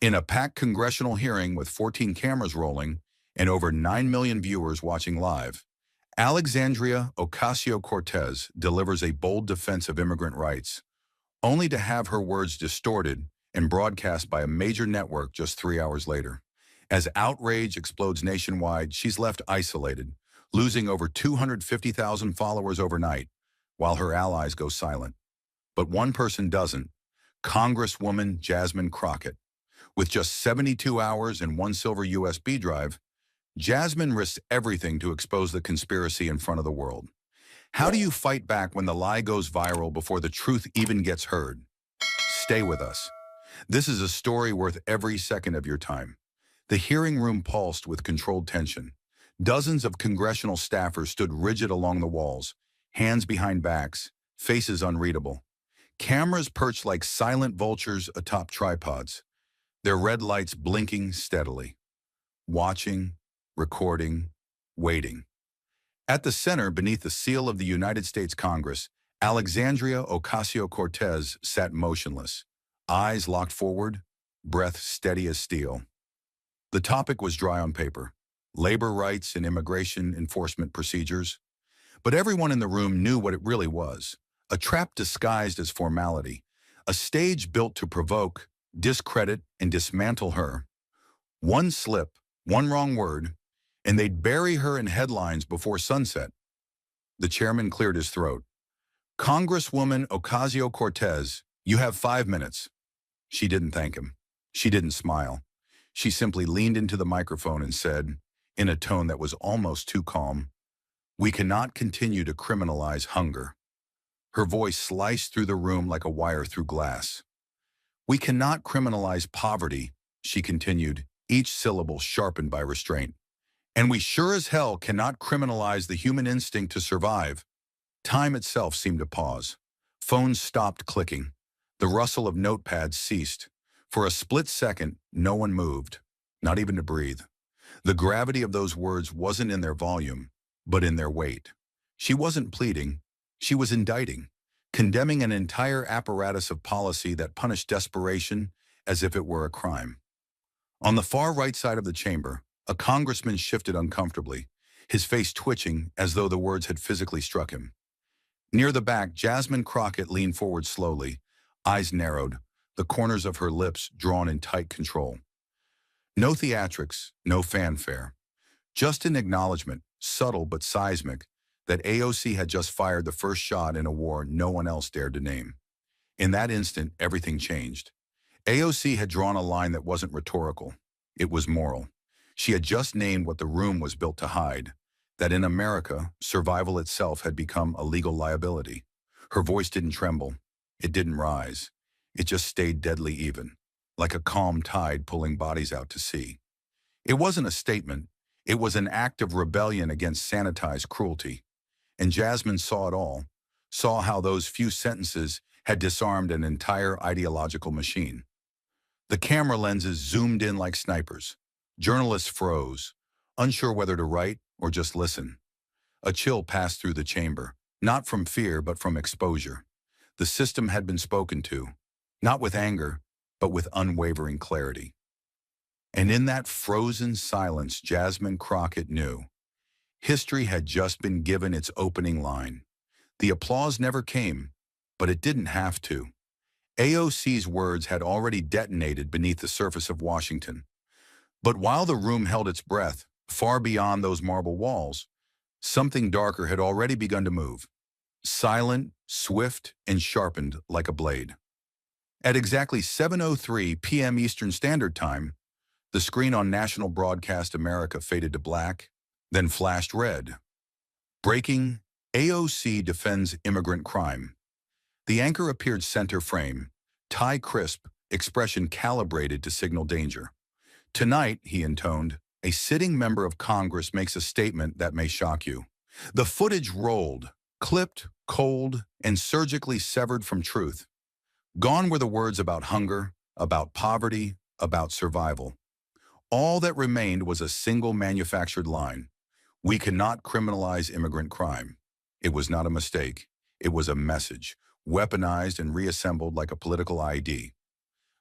In a packed congressional hearing with 14 cameras rolling and over 9 million viewers watching live, Alexandria Ocasio-Cortez delivers a bold defense of immigrant rights, only to have her words distorted and broadcast by a major network just 3 hours later. As outrage explodes nationwide, she's left isolated, losing over 250,000 followers overnight, while her allies go silent. But one person doesn't: Congresswoman Jasmine Crockett. With just 72 hours and one silver USB drive, Jasmine risks everything to expose the conspiracy in front of the world. How do you fight back when the lie goes viral before the truth even gets heard? Stay with us. This is a story worth every second of your time. The hearing room pulsed with controlled tension. Dozens of congressional staffers stood rigid along the walls, hands behind backs, faces unreadable. Cameras perched like silent vultures atop tripods, their red lights blinking steadily. Watching, recording, waiting. At the center, beneath the seal of the United States Congress, Alexandria Ocasio-Cortez sat motionless, eyes locked forward, breath steady as steel. The topic was dry on paper: labor rights and immigration enforcement procedures. But everyone in the room knew what it really was: a trap disguised as formality, a stage built to provoke, discredit, and dismantle her. One slip, one wrong word, and they'd bury her in headlines before sunset. The chairman cleared his throat. "Congresswoman Ocasio-Cortez, you have 5 minutes." She didn't thank him. She didn't smile. She simply leaned into the microphone and said, in a tone that was almost too calm, "We cannot continue to criminalize hunger." Her voice sliced through the room like a wire through glass. "We cannot criminalize poverty," she continued, each syllable sharpened by restraint. "And we sure as hell cannot criminalize the human instinct to survive." Time itself seemed to pause. Phones stopped clicking. The rustle of notepads ceased. For a split second, no one moved, not even to breathe. The gravity of those words wasn't in their volume, but in their weight. She wasn't pleading. She was indicting, condemning an entire apparatus of policy that punished desperation as if it were a crime. On the far right side of the chamber, a congressman shifted uncomfortably, his face twitching as though the words had physically struck him. Near the back, Jasmine Crockett leaned forward slowly, eyes narrowed, the corners of her lips drawn in tight control. No theatrics, no fanfare. Just an acknowledgement, subtle but seismic, that AOC had just fired the first shot in a war no one else dared to name. In that instant, everything changed. AOC had drawn a line that wasn't rhetorical. It was moral. She had just named what the room was built to hide: that in America, survival itself had become a legal liability. Her voice didn't tremble. It didn't rise. It just stayed deadly even, like a calm tide pulling bodies out to sea. It wasn't a statement. It was an act of rebellion against sanitized cruelty. And Jasmine saw it all, saw how those few sentences had disarmed an entire ideological machine. The camera lenses zoomed in like snipers. Journalists froze, unsure whether to write or just listen. A chill passed through the chamber, not from fear but from exposure. The system had been spoken to, not with anger, but with unwavering clarity. And in that frozen silence, Jasmine Crockett knew. History had just been given its opening line. The applause never came, but it didn't have to. AOC's words had already detonated beneath the surface of Washington. But while the room held its breath, far beyond those marble walls, something darker had already begun to move. Silent, swift, and sharpened like a blade. At exactly 7:03 p.m. Eastern Standard Time, the screen on National Broadcast America faded to black, then flashed red. Breaking: AOC defends immigrant crime. The anchor appeared center frame, tie crisp, expression calibrated to signal danger. "Tonight," he intoned, "a sitting member of Congress makes a statement that may shock you." The footage rolled, clipped, cold, and surgically severed from truth. Gone were the words about hunger, about poverty, about survival. All that remained was a single manufactured line: "We cannot criminalize immigrant crime." It was not a mistake. It was a message, weaponized and reassembled like a political ID.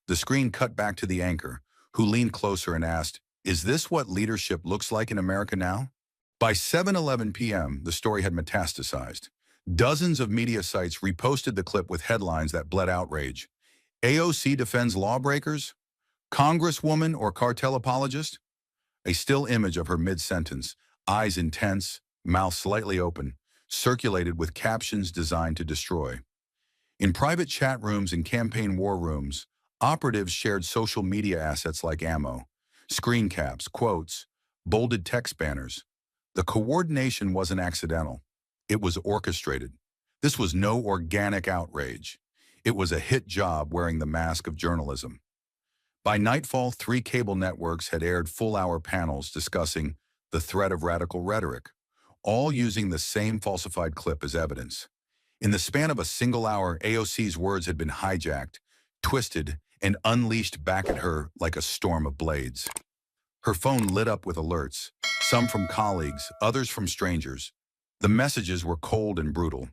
The screen cut back to the anchor, who leaned closer and asked, "Is this what leadership looks like in America now?" By 7:11 p.m., the story had metastasized. Dozens of media sites reposted the clip with headlines that bled outrage. AOC defends lawbreakers? Congresswoman or cartel apologist? A still image of her mid-sentence, eyes intense, mouth slightly open, circulated with captions designed to destroy. In private chat rooms and campaign war rooms, operatives shared social media assets like ammo, screen caps, quotes, bolded text banners. The coordination wasn't accidental. It was orchestrated. This was no organic outrage. It was a hit job wearing the mask of journalism. By nightfall, 3 cable networks had aired full-hour panels discussing the threat of radical rhetoric, all using the same falsified clip as evidence. In the span of a single hour, AOC's words had been hijacked, twisted, and unleashed back at her like a storm of blades. Her phone lit up with alerts, some from colleagues, others from strangers. The messages were cold and brutal.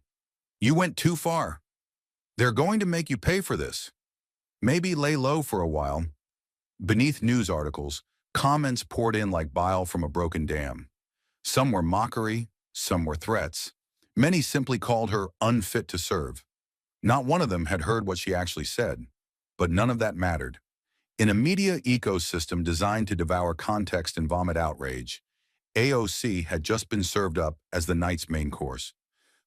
"You went too far. They're going to make you pay for this. Maybe lay low for a while." Beneath news articles, comments poured in like bile from a broken dam. Some were mockery, some were threats. Many simply called her unfit to serve. Not one of them had heard what she actually said, but none of that mattered. In a media ecosystem designed to devour context and vomit outrage, AOC had just been served up as the night's main course.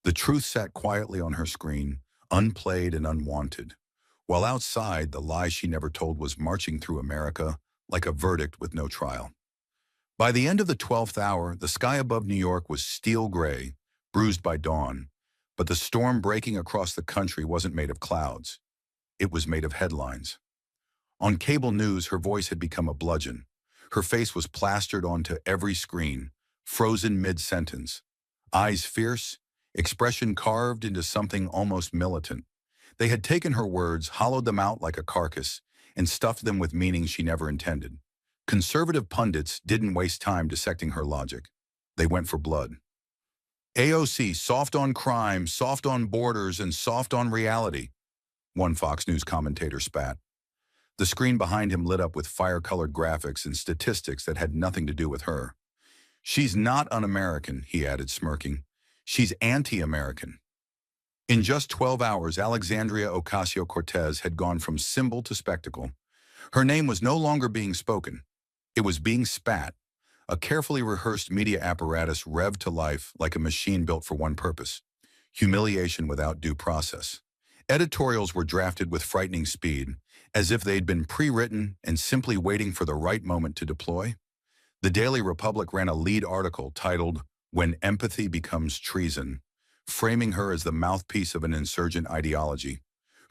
The truth sat quietly on her screen, unplayed and unwanted, while outside, the lie she never told was marching through America like a verdict with no trial. By the end of the 12th hour, the sky above New York was steel gray, bruised by dawn, but the storm breaking across the country wasn't made of clouds. It was made of headlines. On cable news, her voice had become a bludgeon. Her face was plastered onto every screen, frozen mid-sentence. Eyes fierce, expression carved into something almost militant. They had taken her words, hollowed them out like a carcass, and stuffed them with meanings she never intended. Conservative pundits didn't waste time dissecting her logic. They went for blood. AOC, soft on crime, soft on borders, and soft on reality, one Fox News commentator spat. The screen behind him lit up with fire-colored graphics and statistics that had nothing to do with her. "She's not un-American," he added, smirking. "She's anti-American." In just 12 hours, Alexandria Ocasio-Cortez had gone from symbol to spectacle. Her name was no longer being spoken. It was being spat. A carefully rehearsed media apparatus revved to life like a machine built for one purpose: humiliation without due process. Editorials were drafted with frightening speed, as if they'd been pre-written and simply waiting for the right moment to deploy. The Daily Republic ran a lead article titled, "When Empathy Becomes Treason," framing her as the mouthpiece of an insurgent ideology.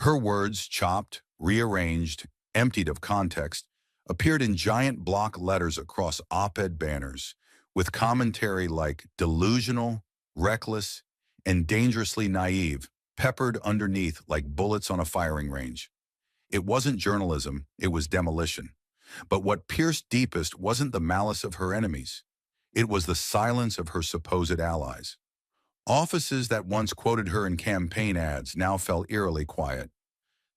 Her words, chopped, rearranged, emptied of context, appeared in giant block letters across op-ed banners, with commentary like delusional, reckless, and dangerously naive, peppered underneath like bullets on a firing range. It wasn't journalism, it was demolition. But what pierced deepest wasn't the malice of her enemies. It was the silence of her supposed allies. Offices that once quoted her in campaign ads now fell eerily quiet.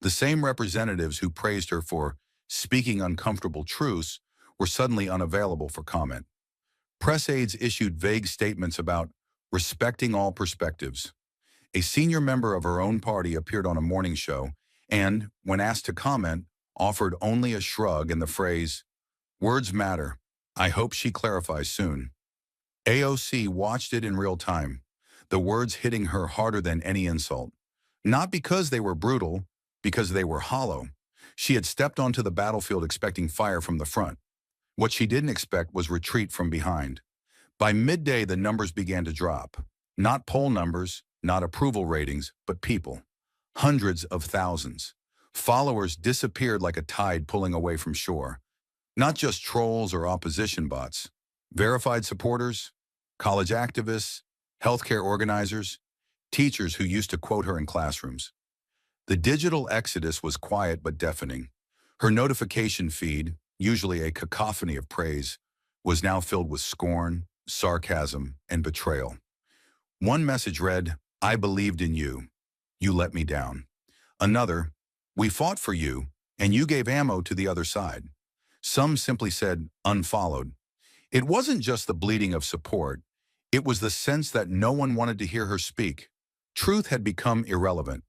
The same representatives who praised her for speaking uncomfortable truths were suddenly unavailable for comment. Press aides issued vague statements about respecting all perspectives. A senior member of her own party appeared on a morning show and, when asked to comment, offered only a shrug and the phrase, "Words matter. I hope she clarifies soon." AOC watched it in real time, the words hitting her harder than any insult. Not because they were brutal, because they were hollow. She had stepped onto the battlefield expecting fire from the front. What she didn't expect was retreat from behind. By midday, the numbers began to drop. Not poll numbers, not approval ratings, but people. Hundreds of thousands. Followers disappeared like a tide pulling away from shore. Not just trolls or opposition bots. Verified supporters, college activists, healthcare organizers, teachers who used to quote her in classrooms. The digital exodus was quiet but deafening. Her notification feed, usually a cacophony of praise, was now filled with scorn, sarcasm, and betrayal. One message read, "I believed in you. You let me down." Another, "We fought for you, and you gave ammo to the other side." Some simply said unfollowed. It wasn't just the bleeding of support. It was the sense that no one wanted to hear her speak. Truth had become irrelevant.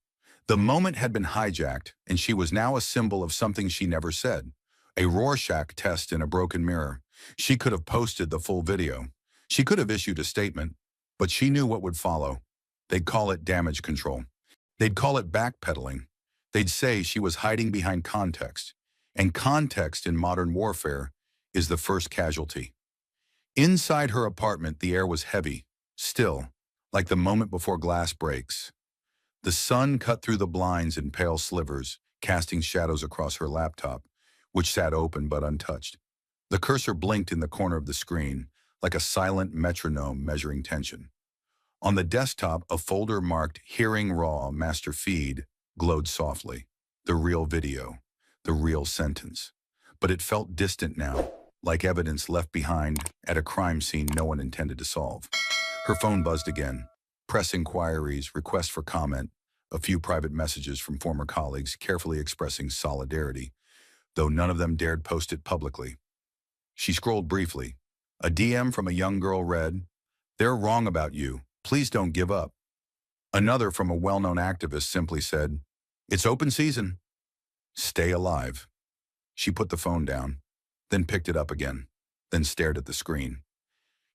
The moment had been hijacked, and she was now a symbol of something she never said. A Rorschach test in a broken mirror. She could have posted the full video. She could have issued a statement, but she knew what would follow. They'd call it damage control. They'd call it backpedaling. They'd say she was hiding behind context. And context in modern warfare is the first casualty. Inside her apartment, the air was heavy, still, like the moment before glass breaks. The sun cut through the blinds in pale slivers, casting shadows across her laptop, which sat open but untouched. The cursor blinked in the corner of the screen, like a silent metronome measuring tension. On the desktop, a folder marked Hearing Raw Master Feed glowed softly. The real video, the real sentence. But it felt distant now, like evidence left behind at a crime scene no one intended to solve. Her phone buzzed again. Press inquiries, requests for comment, a few private messages from former colleagues carefully expressing solidarity, though none of them dared post it publicly. She scrolled briefly. A DM from a young girl read, "They're wrong about you. Please don't give up." Another from a well-known activist simply said, "It's open season. Stay alive." She put the phone down, then picked it up again, then stared at the screen.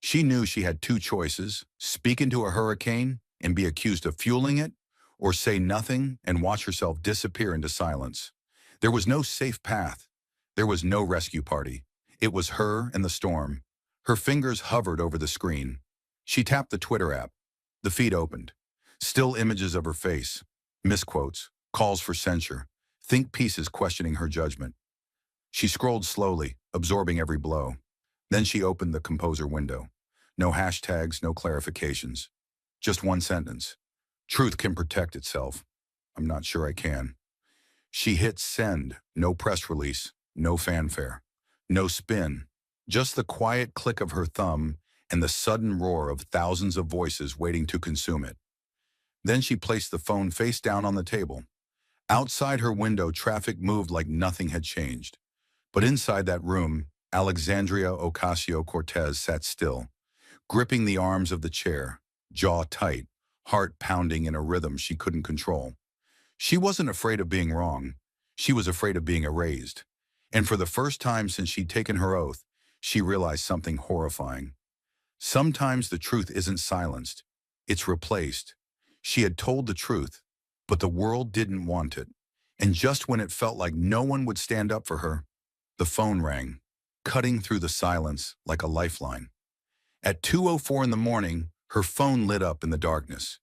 She knew she had two choices: speak into a hurricane and be accused of fueling it, or say nothing and watch herself disappear into silence. There was no safe path. There was no rescue party. It was her and the storm. Her fingers hovered over the screen. She tapped the Twitter app. The feed opened. Still images of her face, misquotes, calls for censure, think pieces questioning her judgment. She scrolled slowly, absorbing every blow. Then she opened the composer window. No hashtags, no clarifications. Just one sentence. Truth can protect itself. I'm not sure I can. She hit send. No press release, no fanfare, no spin. Just the quiet click of her thumb and the sudden roar of thousands of voices waiting to consume it. Then she placed the phone face down on the table. Outside her window, traffic moved like nothing had changed. But inside that room, Alexandria Ocasio-Cortez sat still, gripping the arms of the chair, jaw tight, heart pounding in a rhythm she couldn't control. She wasn't afraid of being wrong. She was afraid of being erased. And for the first time since she'd taken her oath, she realized something horrifying. Sometimes the truth isn't silenced. It's replaced. She had told the truth, but the world didn't want it. And just when it felt like no one would stand up for her, the phone rang, cutting through the silence like a lifeline. At 2:04 in the morning, her phone lit up in the darkness.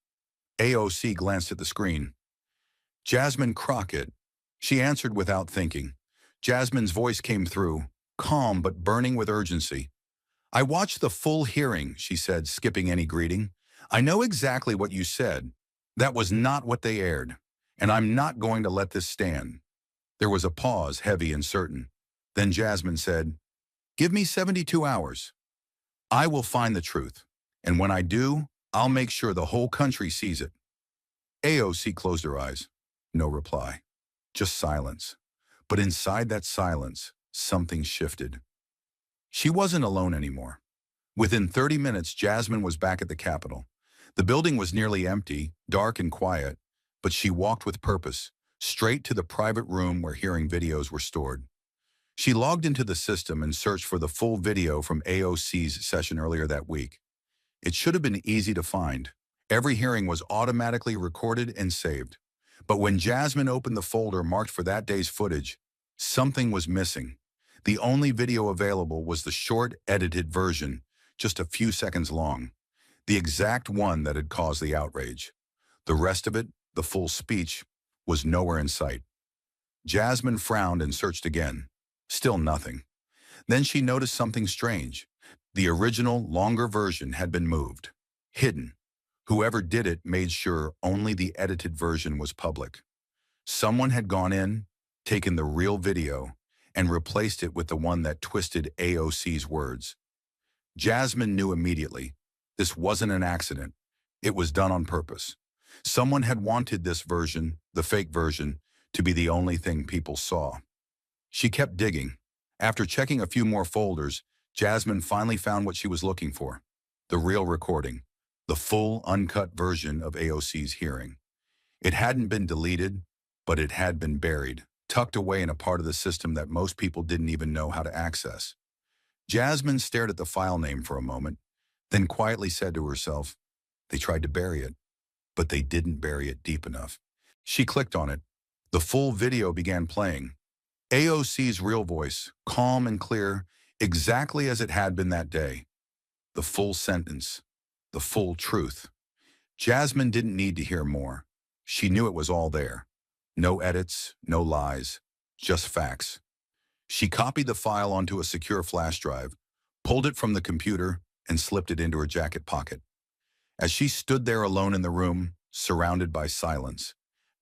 AOC glanced at the screen. "Jasmine Crockett." She answered without thinking. Jasmine's voice came through, calm but burning with urgency. "I watched the full hearing," she said, skipping any greeting. "I know exactly what you said. That was not what they aired, and I'm not going to let this stand." There was a pause, heavy and certain. Then Jasmine said, "Give me 72 hours. I will find the truth, and when I do, I'll make sure the whole country sees it." AOC closed her eyes. No reply. Just silence. But inside that silence, something shifted. She wasn't alone anymore. Within 30 minutes, Jasmine was back at the Capitol. The building was nearly empty, dark and quiet, but she walked with purpose, straight to the private room where hearing videos were stored. She logged into the system and searched for the full video from AOC's session earlier that week. It should have been easy to find. Every hearing was automatically recorded and saved. But when Jasmine opened the folder marked for that day's footage, something was missing. The only video available was the short, edited version, just a few seconds long, the exact one that had caused the outrage. The rest of it, the full speech, was nowhere in sight. Jasmine frowned and searched again. Still nothing. Then she noticed something strange. The original, longer version had been moved, hidden. Whoever did it made sure only the edited version was public. Someone had gone in, taken the real video, and replaced it with the one that twisted AOC's words. Jasmine knew immediately. This wasn't an accident. It was done on purpose. Someone had wanted this version, the fake version, to be the only thing people saw. She kept digging. After checking a few more folders, Jasmine finally found what she was looking for. The real recording. The full, uncut version of AOC's hearing. It hadn't been deleted, but it had been buried, tucked away in a part of the system that most people didn't even know how to access. Jasmine stared at the file name for a moment, then quietly said to herself, they tried to bury it, but they didn't bury it deep enough. She clicked on it. The full video began playing. AOC's real voice, calm and clear, exactly as it had been that day. The full sentence, the full truth. Jasmine didn't need to hear more. She knew it was all there. No edits, no lies, just facts. She copied the file onto a secure flash drive, pulled it from the computer, and slipped it into her jacket pocket. As she stood there alone in the room, surrounded by silence,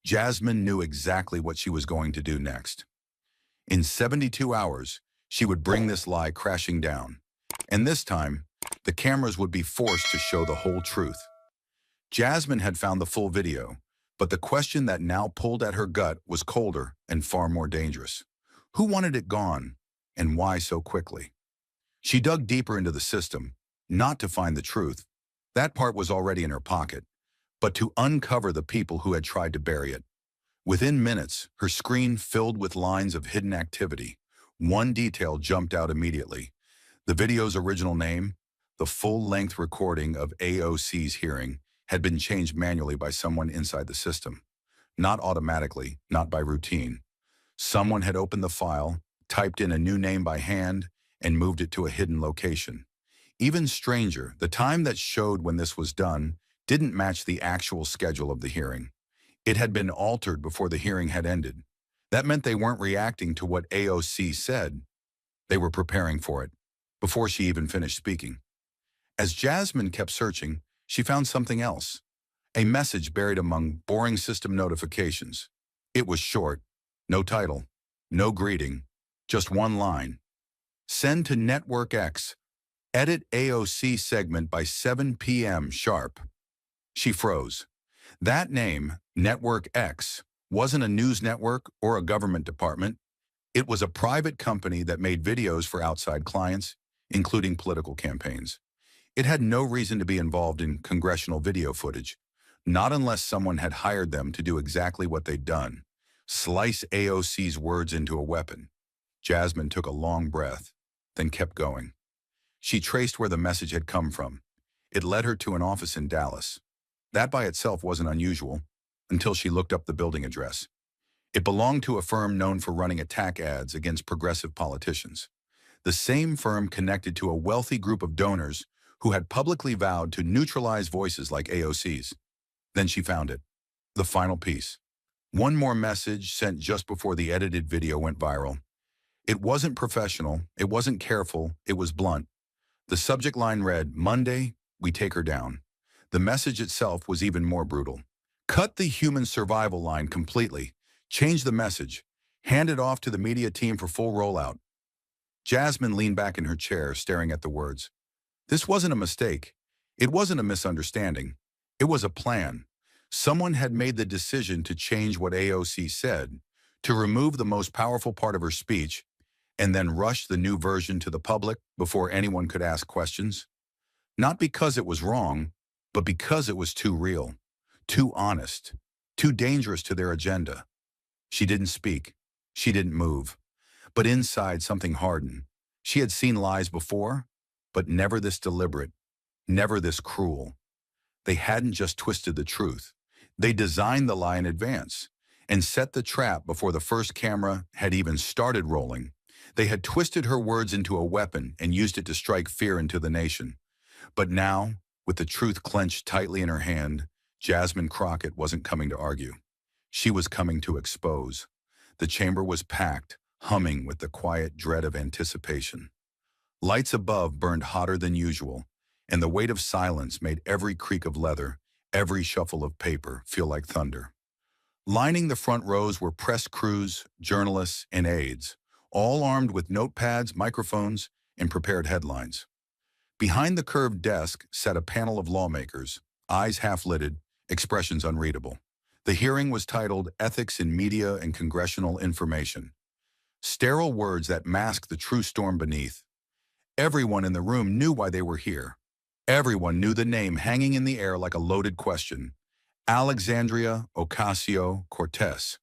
Jasmine knew exactly what she was going to do next. In 72 hours, she would bring this lie crashing down. And this time, the cameras would be forced to show the whole truth. Jasmine had found the full video, but the question that now pulled at her gut was colder and far more dangerous. Who wanted it gone, and why so quickly? She dug deeper into the system, not to find the truth. That part was already in her pocket, but to uncover the people who had tried to bury it. Within minutes, her screen filled with lines of hidden activity. One detail jumped out immediately. The video's original name, the full-length recording of AOC's hearing, had been changed manually by someone inside the system. Not automatically, not by routine. Someone had opened the file, typed in a new name by hand, and moved it to a hidden location. Even stranger, the time that showed when this was done didn't match the actual schedule of the hearing. It had been altered before the hearing had ended. That meant they weren't reacting to what AOC said. They were preparing for it, before she even finished speaking. As Jasmine kept searching, she found something else. A message buried among boring system notifications. It was short, no title, no greeting, just one line. Send to Network X. Edit AOC segment by 7 p.m. sharp. She froze. That name, Network X, wasn't a news network or a government department. It was a private company that made videos for outside clients, including political campaigns. It had no reason to be involved in congressional video footage, not unless someone had hired them to do exactly what they'd done, slice AOC's words into a weapon. Jasmine took a long breath, then kept going. She traced where the message had come from. It led her to an office in Dallas. That by itself wasn't unusual, until she looked up the building address. It belonged to a firm known for running attack ads against progressive politicians. The same firm connected to a wealthy group of donors who had publicly vowed to neutralize voices like AOC's. Then she found it. The final piece. One more message sent just before the edited video went viral. It wasn't professional, it wasn't careful, it was blunt. The subject line read, "Monday, we take her down." The message itself was even more brutal. Cut the human survival line completely. Change the message. Hand it off to the media team for full rollout. Jasmine leaned back in her chair, staring at the words. This wasn't a mistake. It wasn't a misunderstanding. It was a plan. Someone had made the decision to change what AOC said, to remove the most powerful part of her speech, and then rush the new version to the public before anyone could ask questions. Not because it was wrong, but because it was too real, too honest, too dangerous to their agenda. She didn't speak. She didn't move. But inside, something hardened. She had seen lies before, but never this deliberate, never this cruel. They hadn't just twisted the truth. They designed the lie in advance and set the trap before the first camera had even started rolling. They had twisted her words into a weapon and used it to strike fear into the nation. But now, with the truth clenched tightly in her hand, Jasmine Crockett wasn't coming to argue. She was coming to expose. The chamber was packed, humming with the quiet dread of anticipation. Lights above burned hotter than usual, and the weight of silence made every creak of leather, every shuffle of paper feel like thunder. Lining the front rows were press crews, journalists, and aides, all armed with notepads, microphones, and prepared headlines. Behind the curved desk sat a panel of lawmakers, eyes half-lidded, expressions unreadable. The hearing was titled Ethics in Media and Congressional Information. sterile words that masked the true storm beneath. Everyone in the room knew why they were here. Everyone knew the name hanging in the air like a loaded question. Alexandria Ocasio-Cortez.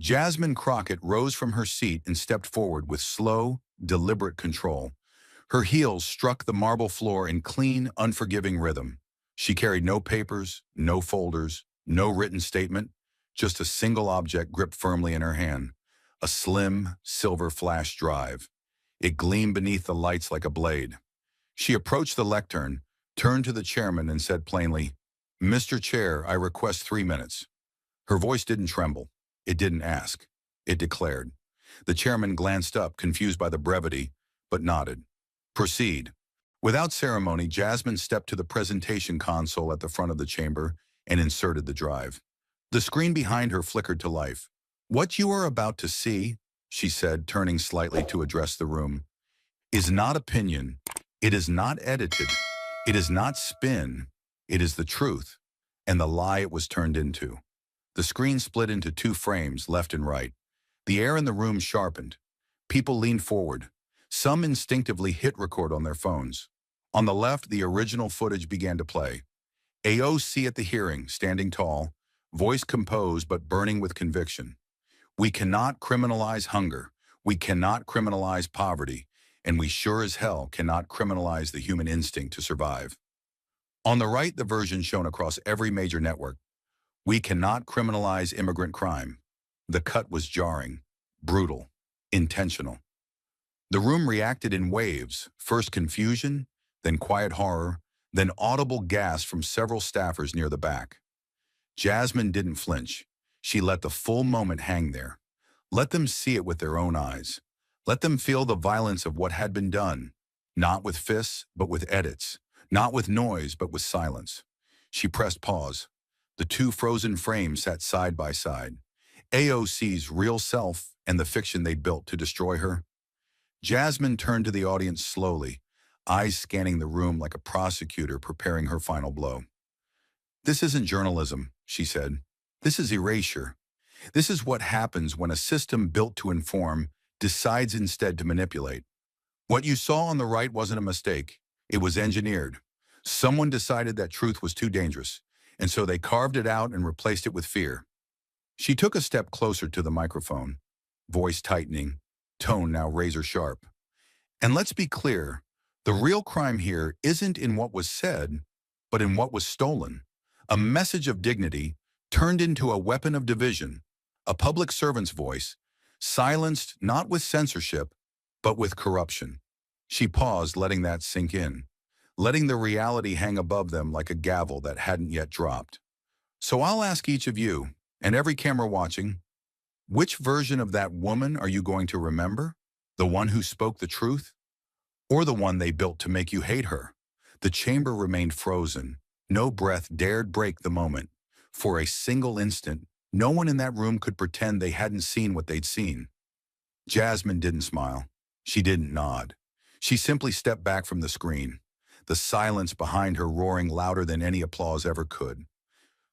Jasmine Crockett rose from her seat and stepped forward with slow, deliberate control. Her heels struck the marble floor in clean, unforgiving rhythm. She carried no papers, no folders, no written statement, just a single object gripped firmly in her hand, a slim, silver flash drive. It gleamed beneath the lights like a blade. She approached the lectern, turned to the chairman and said plainly, "Mr. Chair, I request 3 minutes." Her voice didn't tremble. It didn't ask. It declared. The chairman glanced up, confused by the brevity, but nodded. "Proceed." Without ceremony, Jasmine stepped to the presentation console at the front of the chamber and inserted the drive. The screen behind her flickered to life. "What you are about to see," she said, turning slightly to address the room, "is not opinion. It is not edited. It is not spin. It is the truth, and the lie it was turned into." The screen split into 2 frames, left and right. The air in the room sharpened. People leaned forward. Some instinctively hit record on their phones. On the left, the original footage began to play. AOC at the hearing, standing tall, voice composed but burning with conviction. "We cannot criminalize hunger. We cannot criminalize poverty. And we sure as hell cannot criminalize the human instinct to survive." On the right, the version shown across every major network. "We cannot criminalize immigrant crime." The cut was jarring, brutal, intentional. The room reacted in waves, first confusion, then quiet horror, then audible gasps from several staffers near the back. Jasmine didn't flinch. She let the full moment hang there. Let them see it with their own eyes. Let them feel the violence of what had been done, not with fists, but with edits, not with noise, but with silence. She pressed pause. The 2 frozen frames sat side by side. AOC's real self and the fiction they'd built to destroy her. Jasmine turned to the audience slowly, eyes scanning the room like a prosecutor preparing her final blow. "This isn't journalism," she said. "This is erasure. This is what happens when a system built to inform decides instead to manipulate. What you saw on the right wasn't a mistake. It was engineered. Someone decided that truth was too dangerous, and so they carved it out and replaced it with fear." She took a step closer to the microphone, voice tightening, tone now razor sharp. "And let's be clear, the real crime here isn't in what was said, but in what was stolen. A message of dignity turned into a weapon of division, a public servant's voice, silenced not with censorship, but with corruption." She paused, letting that sink in, letting the reality hang above them like a gavel that hadn't yet dropped. "So I'll ask each of you, and every camera watching, which version of that woman are you going to remember? The one who spoke the truth? Or the one they built to make you hate her?" The chamber remained frozen. No breath dared break the moment. For a single instant, no one in that room could pretend they hadn't seen what they'd seen. Jasmine didn't smile. She didn't nod. She simply stepped back from the screen, the silence behind her roaring louder than any applause ever could.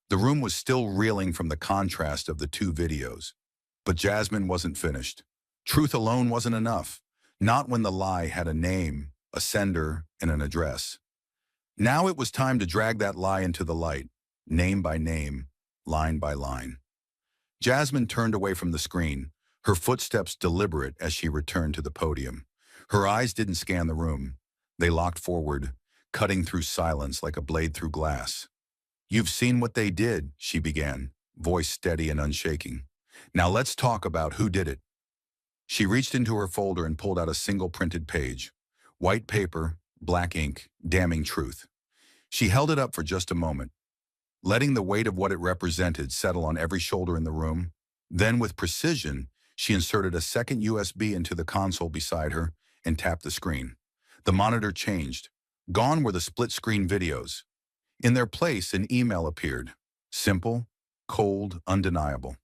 The room was still reeling from the contrast of the 2 videos. But Jasmine wasn't finished. Truth alone wasn't enough, not when the lie had a name, a sender, and an address. Now it was time to drag that lie into the light, name by name, line by line. Jasmine turned away from the screen, her footsteps deliberate as she returned to the podium. Her eyes didn't scan the room. They locked forward, cutting through silence like a blade through glass. "You've seen what they did," she began, voice steady and unshaking. "Now let's talk about who did it." She reached into her folder and pulled out a single printed page. White paper, black ink, damning truth. She held it up for just a moment, letting the weight of what it represented settle on every shoulder in the room. Then, with precision, she inserted a second USB into the console beside her and tapped the screen. The monitor changed. Gone were the split-screen videos. In their place, an email appeared. Simple, cold, undeniable.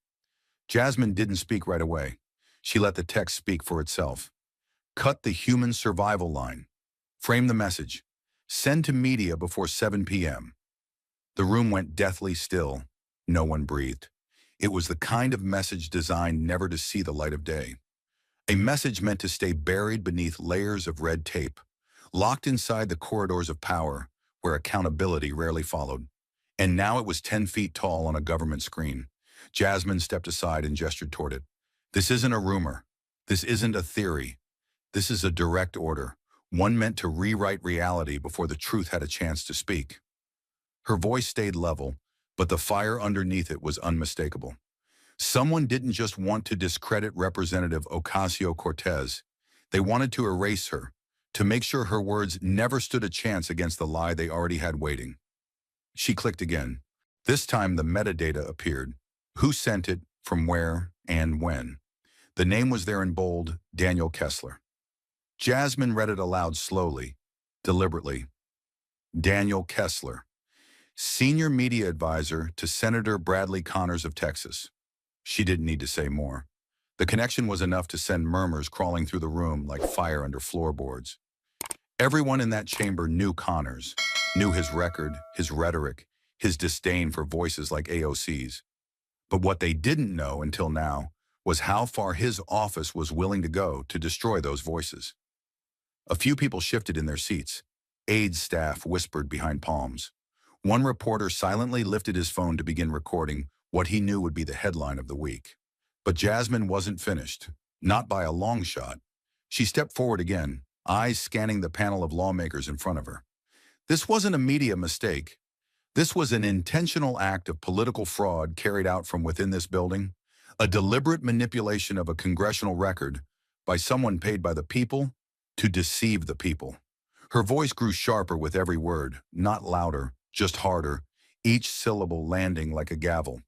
Jasmine didn't speak right away. She let the text speak for itself. "Cut the human survival line. Frame the message. Send to media before 7 p.m. The room went deathly still. No one breathed. It was the kind of message designed never to see the light of day. A message meant to stay buried beneath layers of red tape, locked inside the corridors of power where accountability rarely followed. And now it was 10 feet tall on a government screen. Jasmine stepped aside and gestured toward it. This isn't a rumor. This isn't a theory. This is a direct order, one meant to rewrite reality before the truth had a chance to speak. Her voice stayed level, but the fire underneath it was unmistakable. Someone didn't just want to discredit Representative Ocasio-Cortez. They wanted to erase her, to make sure her words never stood a chance against the lie they already had waiting. She clicked again. This time the metadata appeared. Who sent it, from where, and when. The name was there in bold, Daniel Kessler. Jasmine read it aloud slowly, deliberately. Daniel Kessler, senior media advisor to Senator Bradley Connors of Texas. She didn't need to say more. The connection was enough to send murmurs crawling through the room like fire under floorboards. Everyone in that chamber knew Connors, knew his record, his rhetoric, his disdain for voices like AOC's. But what they didn't know until now was how far his office was willing to go to destroy those voices. A few people shifted in their seats. Aides staff whispered behind palms. One reporter silently lifted his phone to begin recording what he knew would be the headline of the week. But Jasmine wasn't finished, not by a long shot. She stepped forward again, eyes scanning the panel of lawmakers in front of her. This wasn't a media mistake. This was an intentional act of political fraud carried out from within this building, a deliberate manipulation of a congressional record by someone paid by the people to deceive the people. Her voice grew sharper with every word, not louder, just harder, each syllable landing like a gavel.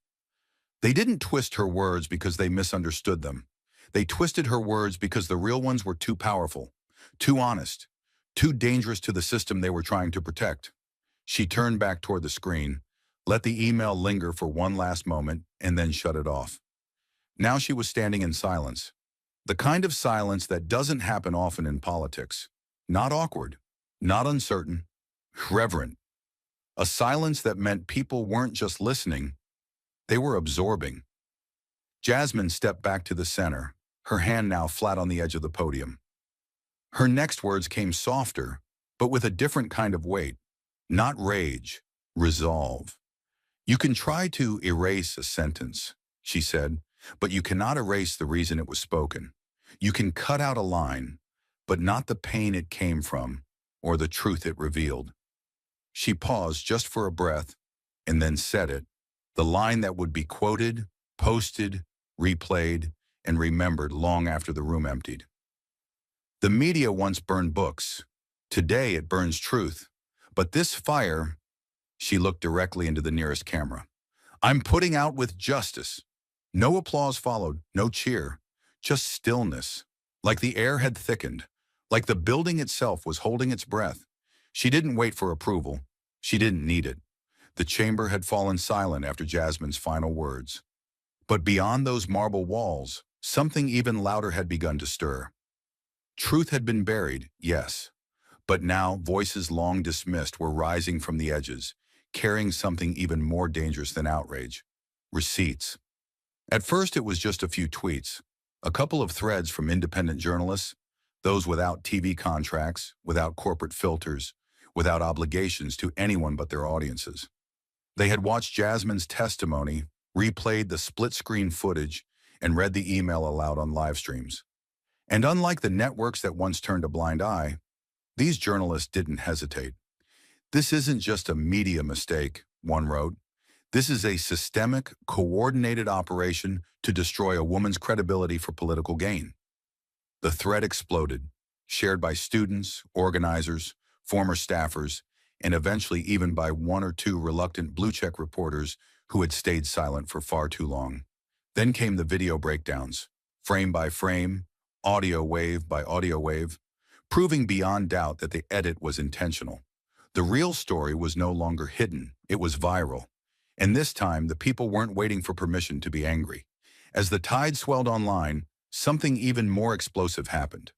They didn't twist her words because they misunderstood them. They twisted her words because the real ones were too powerful, too honest, too dangerous to the system they were trying to protect. She turned back toward the screen, let the email linger for one last moment, and then shut it off. Now she was standing in silence. The kind of silence that doesn't happen often in politics. Not awkward, not uncertain, reverent. A silence that meant people weren't just listening, they were absorbing. Jasmine stepped back to the center, her hand now flat on the edge of the podium. Her next words came softer, but with a different kind of weight. Not rage, resolve. You can try to erase a sentence, she said, but you cannot erase the reason it was spoken. You can cut out a line, but not the pain it came from or the truth it revealed. She paused just for a breath and then said it, the line that would be quoted, posted, replayed, and remembered long after the room emptied. The media once burned books. Today it burns truth. But this fire, she looked directly into the nearest camera. I'm putting out with justice. No applause followed, no cheer, just stillness, like the air had thickened, like the building itself was holding its breath. She didn't wait for approval. She didn't need it. The chamber had fallen silent after Jasmine's final words. But beyond those marble walls, something even louder had begun to stir. Truth had been buried, yes, but now voices long dismissed were rising from the edges, carrying something even more dangerous than outrage: receipts. At first it was just a few tweets, a couple of threads from independent journalists, those without TV contracts, without corporate filters, without obligations to anyone but their audiences. They had watched Jasmine's testimony, replayed the split-screen footage, and read the email aloud on live streams. And unlike the networks that once turned a blind eye, these journalists didn't hesitate. This isn't just a media mistake, one wrote. This is a systemic, coordinated operation to destroy a woman's credibility for political gain. The thread exploded, shared by students, organizers, former staffers, and eventually even by one or two reluctant blue-check reporters who had stayed silent for far too long. Then came the video breakdowns, frame by frame, audio wave by audio wave, proving beyond doubt that the edit was intentional. The real story was no longer hidden, it was viral. And this time, the people weren't waiting for permission to be angry. As the tide swelled online, something even more explosive happened.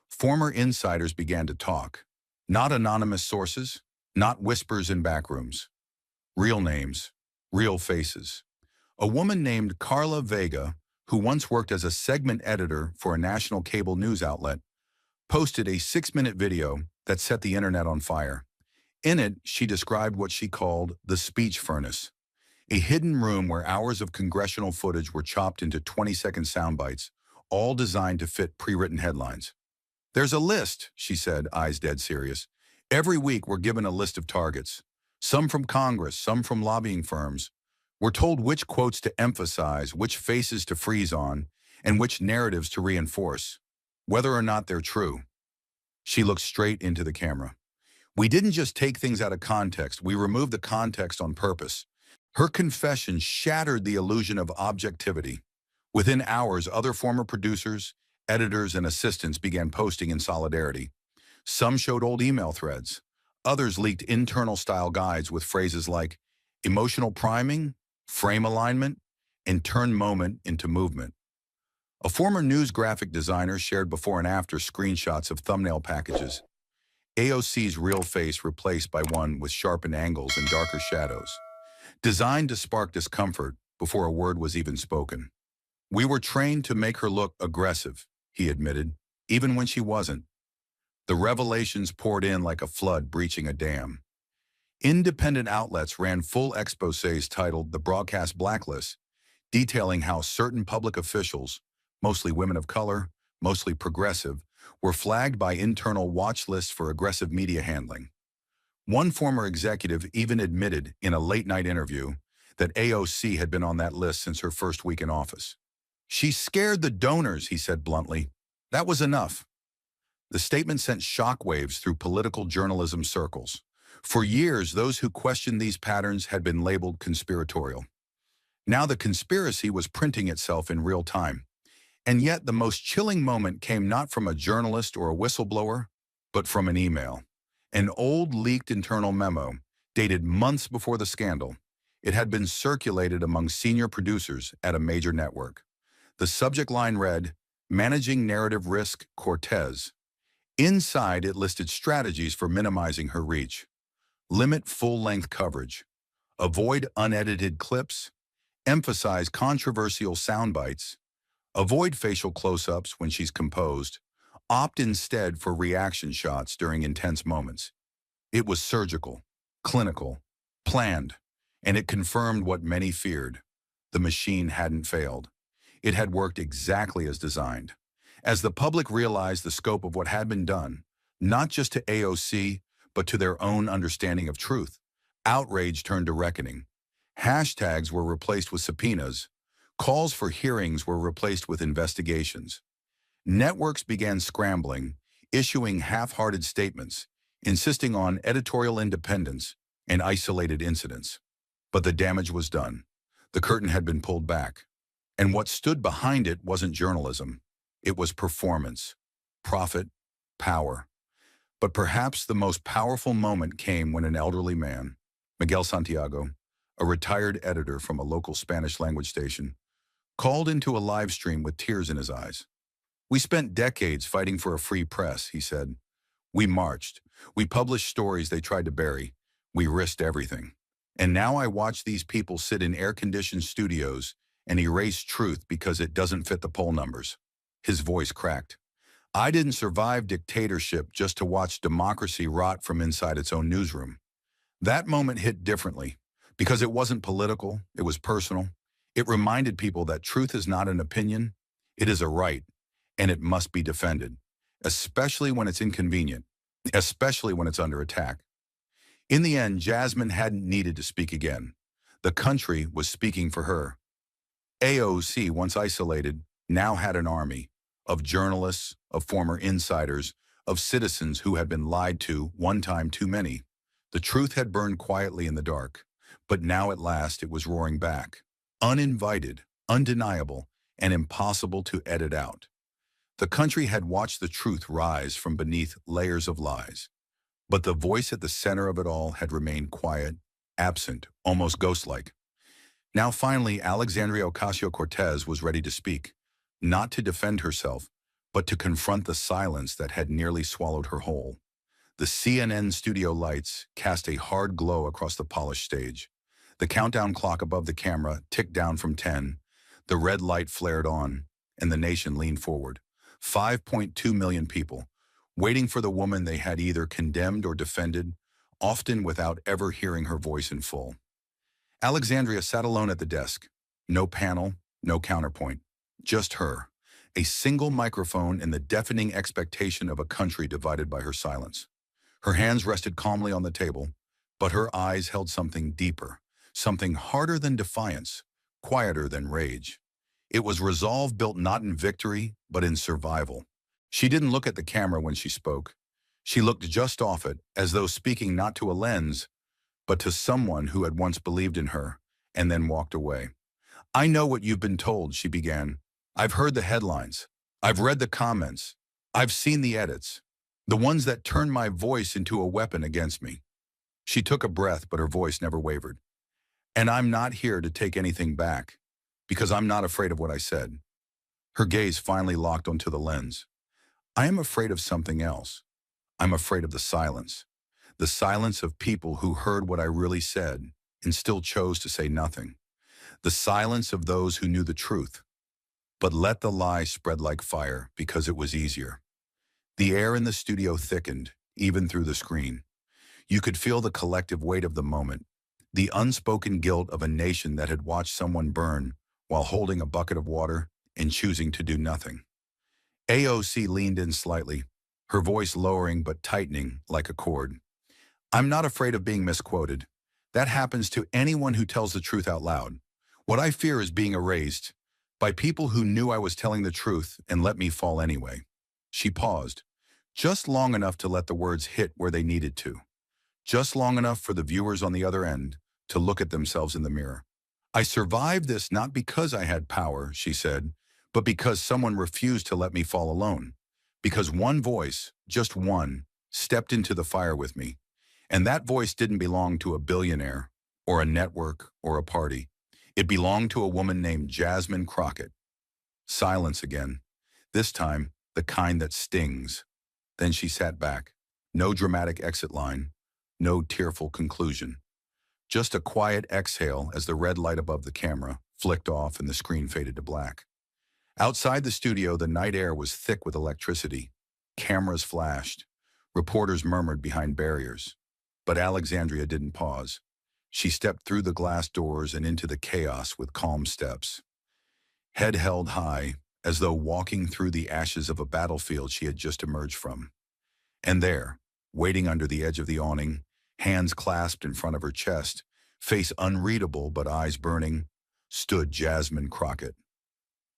Former insiders began to talk. Not anonymous sources, not whispers in backrooms. Real names, real faces. A woman named Carla Vega, who once worked as a segment editor for a national cable news outlet, posted a 6-minute video that set the internet on fire. In it, she described what she called the speech furnace, a hidden room where hours of congressional footage were chopped into 20-second sound bites, all designed to fit pre-written headlines. "There's a list," she said, eyes dead serious. "Every week we're given a list of targets, some from Congress, some from lobbying firms. We're told which quotes to emphasize, which faces to freeze on, and which narratives to reinforce, whether or not they're true." She looked straight into the camera. "We didn't just take things out of context, we removed the context on purpose." Her confession shattered the illusion of objectivity. Within hours, other former producers, editors, and assistants began posting in solidarity. Some showed old email threads. Others leaked internal style guides with phrases like emotional priming, frame alignment, and turn moment into movement. A former news graphic designer shared before and after screenshots of thumbnail packages. AOC's real face replaced by one with sharpened angles and darker shadows, designed to spark discomfort before a word was even spoken. "We were trained to make her look aggressive," he admitted, even when she wasn't. The revelations poured in like a flood breaching a dam. Independent outlets ran full exposés titled "The Broadcast Blacklist," detailing how certain public officials, mostly women of color, mostly progressive, were flagged by internal watch lists for aggressive media handling. One former executive even admitted in a late-night interview that AOC had been on that list since her first week in office. "She scared the donors," he said bluntly. "That was enough." The statement sent shockwaves through political journalism circles. For years, those who questioned these patterns had been labeled conspiratorial. Now the conspiracy was printing itself in real time. And yet the most chilling moment came not from a journalist or a whistleblower, but from an email. An old leaked internal memo, dated months before the scandal. It had been circulated among senior producers at a major network. The subject line read, "Managing Narrative Risk, Cortez." Inside, it listed strategies for minimizing her reach. Limit full-length coverage. Avoid unedited clips. Emphasize controversial sound bites. Avoid facial close-ups when she's composed. Opt instead for reaction shots during intense moments. It was surgical, clinical, planned, and it confirmed what many feared. The machine hadn't failed. It had worked exactly as designed. As the public realized the scope of what had been done, not just to AOC, but to their own understanding of truth, outrage turned to reckoning. Hashtags were replaced with subpoenas. Calls for hearings were replaced with investigations. Networks began scrambling, issuing half-hearted statements, insisting on editorial independence and isolated incidents. But the damage was done. The curtain had been pulled back. And what stood behind it wasn't journalism. It was performance, profit, power. But perhaps the most powerful moment came when an elderly man, Miguel Santiago, a retired editor from a local Spanish-language station, called into a live stream with tears in his eyes. "We spent decades fighting for a free press," he said. "We marched. We published stories they tried to bury. We risked everything. And now I watch these people sit in air-conditioned studios and erase truth because it doesn't fit the poll numbers." His voice cracked. "I didn't survive dictatorship just to watch democracy rot from inside its own newsroom." That moment hit differently because it wasn't political, it was personal. It reminded people that truth is not an opinion, it is a right, and it must be defended, especially when it's inconvenient, especially when it's under attack. In the end, Jasmine hadn't needed to speak again. The country was speaking for her. AOC, once isolated, now had an army of journalists, of former insiders, of citizens who had been lied to one time too many. The truth had burned quietly in the dark, but now at last it was roaring back. Uninvited, undeniable, and impossible to edit out. The country had watched the truth rise from beneath layers of lies. But the voice at the center of it all had remained quiet, absent, almost ghost-like. Now finally, Alexandria Ocasio-Cortez was ready to speak, not to defend herself, but to confront the silence that had nearly swallowed her whole. The CNN studio lights cast a hard glow across the polished stage. The countdown clock above the camera ticked down from 10. The red light flared on, and the nation leaned forward. 5.2 million people, waiting for the woman they had either condemned or defended, often without ever hearing her voice in full. Alexandria sat alone at the desk. No panel, no counterpoint. Just her. A single microphone and the deafening expectation of a country divided by her silence. Her hands rested calmly on the table, but her eyes held something deeper, something harder than defiance, quieter than rage. It was resolve built not in victory, but in survival. She didn't look at the camera when she spoke. She looked just off it, as though speaking not to a lens, but to someone who had once believed in her, and then walked away. "I know what you've been told," she began. "I've heard the headlines. I've read the comments. I've seen the edits. The ones that turned my voice into a weapon against me." She took a breath, but her voice never wavered. "And I'm not here to take anything back, because I'm not afraid of what I said." Her gaze finally locked onto the lens. "I am afraid of something else. I'm afraid of the silence. The silence of people who heard what I really said and still chose to say nothing. The silence of those who knew the truth, but let the lie spread like fire because it was easier." The air in the studio thickened, even through the screen. You could feel the collective weight of the moment, the unspoken guilt of a nation that had watched someone burn while holding a bucket of water and choosing to do nothing. AOC leaned in slightly, her voice lowering but tightening like a cord. "I'm not afraid of being misquoted. That happens to anyone who tells the truth out loud. What I fear is being erased by people who knew I was telling the truth and let me fall anyway." She paused, just long enough to let the words hit where they needed to, just long enough for the viewers on the other end to look at themselves in the mirror. "I survived this not because I had power," she said, "but because someone refused to let me fall alone. Because one voice, just one, stepped into the fire with me. And that voice didn't belong to a billionaire, or a network, or a party. It belonged to a woman named Jasmine Crockett." Silence again. This time, the kind that stings. Then she sat back. No dramatic exit line. No tearful conclusion. Just a quiet exhale as the red light above the camera flicked off and the screen faded to black. Outside the studio, the night air was thick with electricity. Cameras flashed. Reporters murmured behind barriers. But Alexandria didn't pause. She stepped through the glass doors and into the chaos with calm steps. Head held high, as though walking through the ashes of a battlefield she had just emerged from. And there, waiting under the edge of the awning, hands clasped in front of her chest, face unreadable but eyes burning, stood Jasmine Crockett.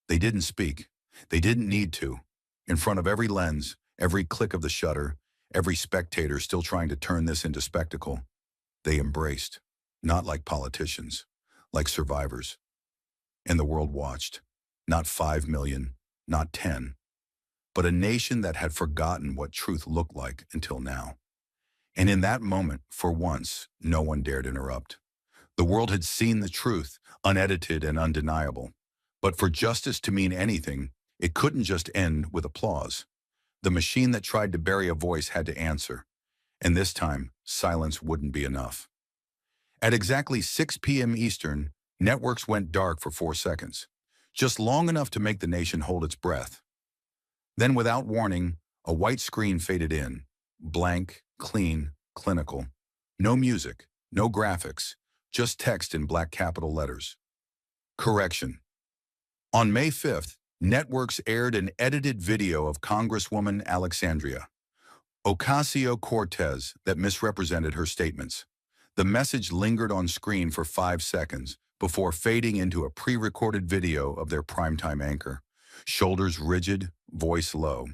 They didn't speak. They didn't need to. In front of every lens, every click of the shutter, every spectator still trying to turn this into spectacle, they embraced, not like politicians, like survivors. And the world watched. Not 5 million, not 10, but a nation that had forgotten what truth looked like until now. And in that moment, for once, no one dared interrupt. The world had seen the truth, unedited and undeniable. But for justice to mean anything, it couldn't just end with applause. The machine that tried to bury a voice had to answer. And this time, silence wouldn't be enough. At exactly 6 p.m. Eastern, networks went dark for 4 seconds. Just long enough to make the nation hold its breath. Then, without warning, a white screen faded in. Blank, clean, clinical. No music, no graphics, just text in black capital letters. Correction. On May 5th, networks aired an edited video of Congresswoman Alexandria Ocasio-Cortez that misrepresented her statements. The message lingered on screen for 5 seconds before fading into a pre-recorded video of their primetime anchor, shoulders rigid, voice low.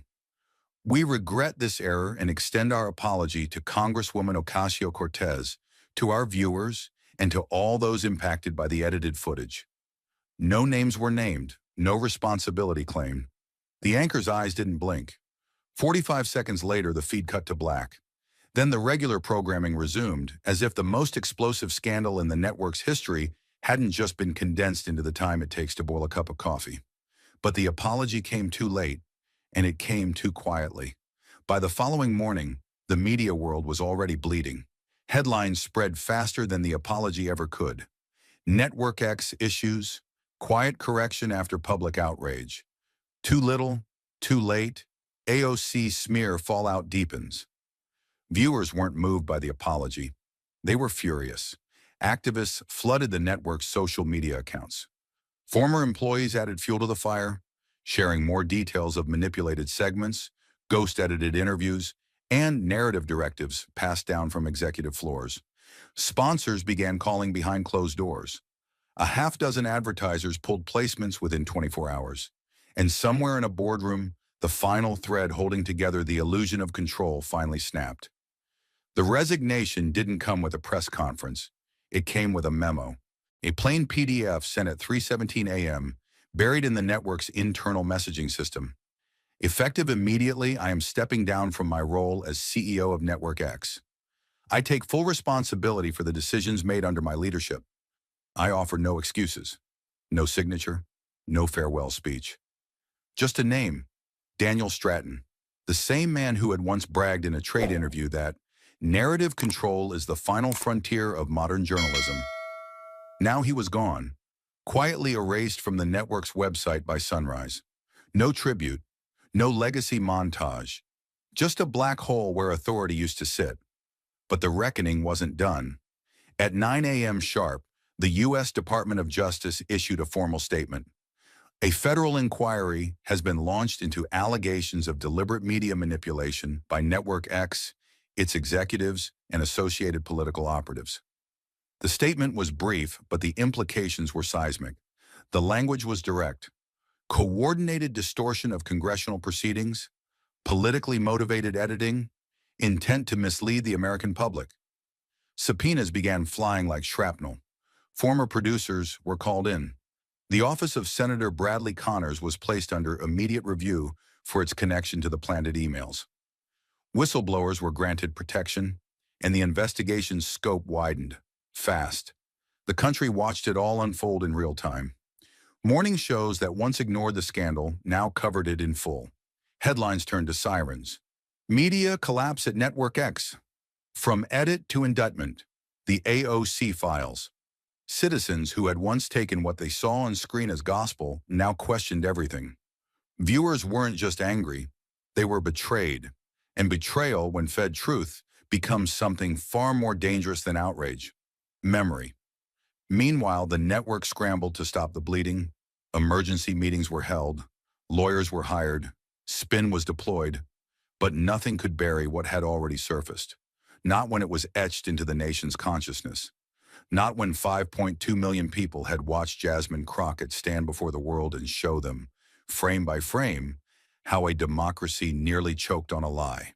"We regret this error and extend our apology to Congresswoman Ocasio-Cortez, to our viewers, and to all those impacted by the edited footage." No names were named, no responsibility claimed. The anchor's eyes didn't blink. 45 seconds later, the feed cut to black. Then the regular programming resumed, as if the most explosive scandal in the network's history hadn't just been condensed into the time it takes to boil a cup of coffee. But the apology came too late, and it came too quietly. By the following morning, the media world was already bleeding. Headlines spread faster than the apology ever could. Network X issues, Quiet correction after public outrage. Too little, too late. AOC smear fallout deepens. Viewers weren't moved by the apology. They were furious. Activists flooded the network's social media accounts. Former employees added fuel to the fire, sharing more details of manipulated segments, ghost-edited interviews, and narrative directives passed down from executive floors. Sponsors began calling behind closed doors. A half dozen advertisers pulled placements within 24 hours. And somewhere in a boardroom, the final thread holding together the illusion of control finally snapped. The resignation didn't come with a press conference. It came with a memo. A plain PDF sent at 3:17 a.m., buried in the network's internal messaging system. Effective immediately, I am stepping down from my role as CEO of Network X. I take full responsibility for the decisions made under my leadership. I offer no excuses, no signature, no farewell speech. Just a name, Daniel Stratton, the same man who had once bragged in a trade interview that narrative control is the final frontier of modern journalism. Now he was gone, quietly erased from the network's website by sunrise. No tribute, no legacy montage, just a black hole where authority used to sit. But the reckoning wasn't done. At 9 a.m. sharp, the U.S. Department of Justice issued a formal statement. A federal inquiry has been launched into allegations of deliberate media manipulation by Network X, its executives, and associated political operatives. The statement was brief, but the implications were seismic. The language was direct. Coordinated distortion of congressional proceedings, politically motivated editing, intent to mislead the American public. Subpoenas began flying like shrapnel. Former producers were called in. The office of Senator Bradley Connors was placed under immediate review for its connection to the planted emails. Whistleblowers were granted protection, and the investigation's scope widened, fast. The country watched it all unfold in real time. Morning shows that once ignored the scandal now covered it in full. Headlines turned to sirens. Media collapse at Network X. From edit to indictment, the AOC files. Citizens who had once taken what they saw on screen as gospel now questioned everything. Viewers weren't just angry, they were betrayed. And betrayal, when fed truth, becomes something far more dangerous than outrage. Memory. Meanwhile, the network scrambled to stop the bleeding. Emergency meetings were held. Lawyers were hired. Spin was deployed. But nothing could bury what had already surfaced. Not when it was etched into the nation's consciousness. Not when 5.2 million people had watched Jasmine Crockett stand before the world and show them, frame by frame, how a democracy nearly choked on a lie.